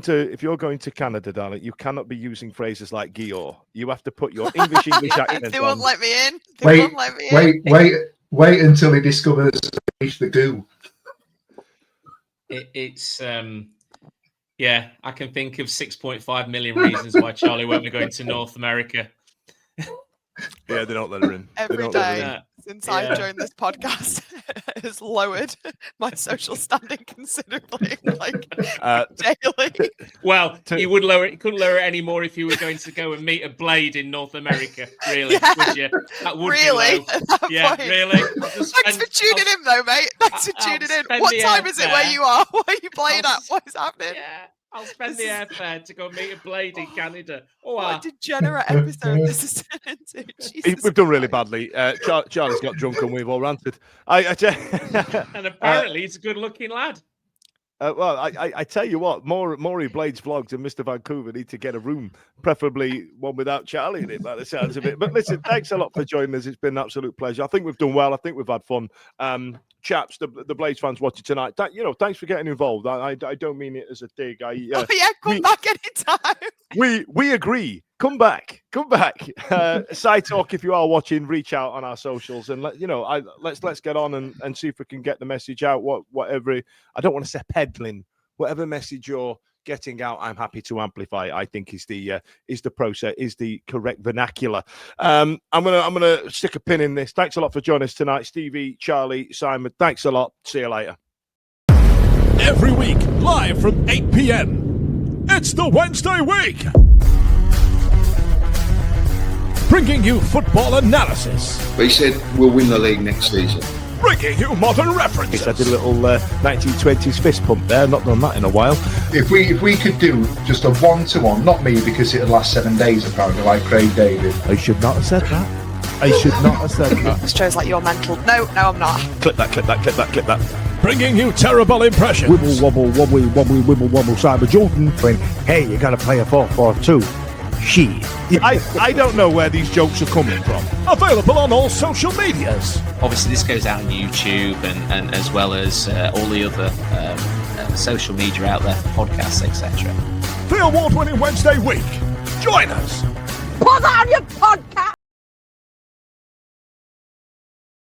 to Canada, darling, you cannot be using phrases like Gior. You have to put your English accent. They won't let me in. Wait until he discovers the goo. Yeah, I can think of 6.5 million reasons why Charlie won't be going to North America. Yeah, they don't let her in. Every day since I've joined this podcast has lowered my social standing considerably, daily. Well, you would lower it. You couldn't lower it anymore if you were going to go and meet a Blade in North America. Really? Yeah. Would you? That would really? Be low. Yeah, point. Really. Thanks for tuning in, though, mate. Thanks for tuning in. What time is it where you are? What are you playing at? What is happening? Yeah. I'll spend the airfare to go meet a Blade in Canada. What a degenerate episode this is turned into. We've done really badly. Charlie's got drunk and we've all ranted. And apparently he's a good-looking lad. I tell you what, Maury Blades vlogs and Mr. Vancouver need to get a room, preferably one without Charlie in it, by the sounds of it. But listen, thanks a lot for joining us. It's been an absolute pleasure. I think we've done well. I think we've had fun. Chaps, the Blades fans watching tonight, thanks for getting involved. I don't mean it as a dig. Come back anytime. We agree. Come back. Side talk, if you are watching, reach out on our socials and let's get on and see if we can get the message out. Whatever, I don't want to say peddling, whatever message you're getting out, I'm happy to amplify. I think is the process, is the correct vernacular. I'm gonna stick a pin in this. Thanks a lot for joining us tonight, Stevie, Charlie, Simon. Thanks a lot. See you later. Every week, live from 8 p.m. It's the Wednesday Week, bringing you football analysis. They said we'll win the league next season. Bringing you modern references. I did a little 1920s fist pump there. Not done that in a while. If we could do just a 1-to-1, not me because it'd last 7 days apparently, like Craig David. I should not have said that. I should not have said that. This show's like you're mental. No, I'm not. Clip that. Bringing you terrible impressions. Wibble wobble wobbly wobbly wibble wobble Cyber Jordan. When hey, you got to play a 4-4-2. I don't know where these jokes are coming from. Available on all social medias. Obviously, this goes out on YouTube and as well as all the other social media out there, podcasts, etc. The award-winning Wednesday Week. Join us. Put on your pod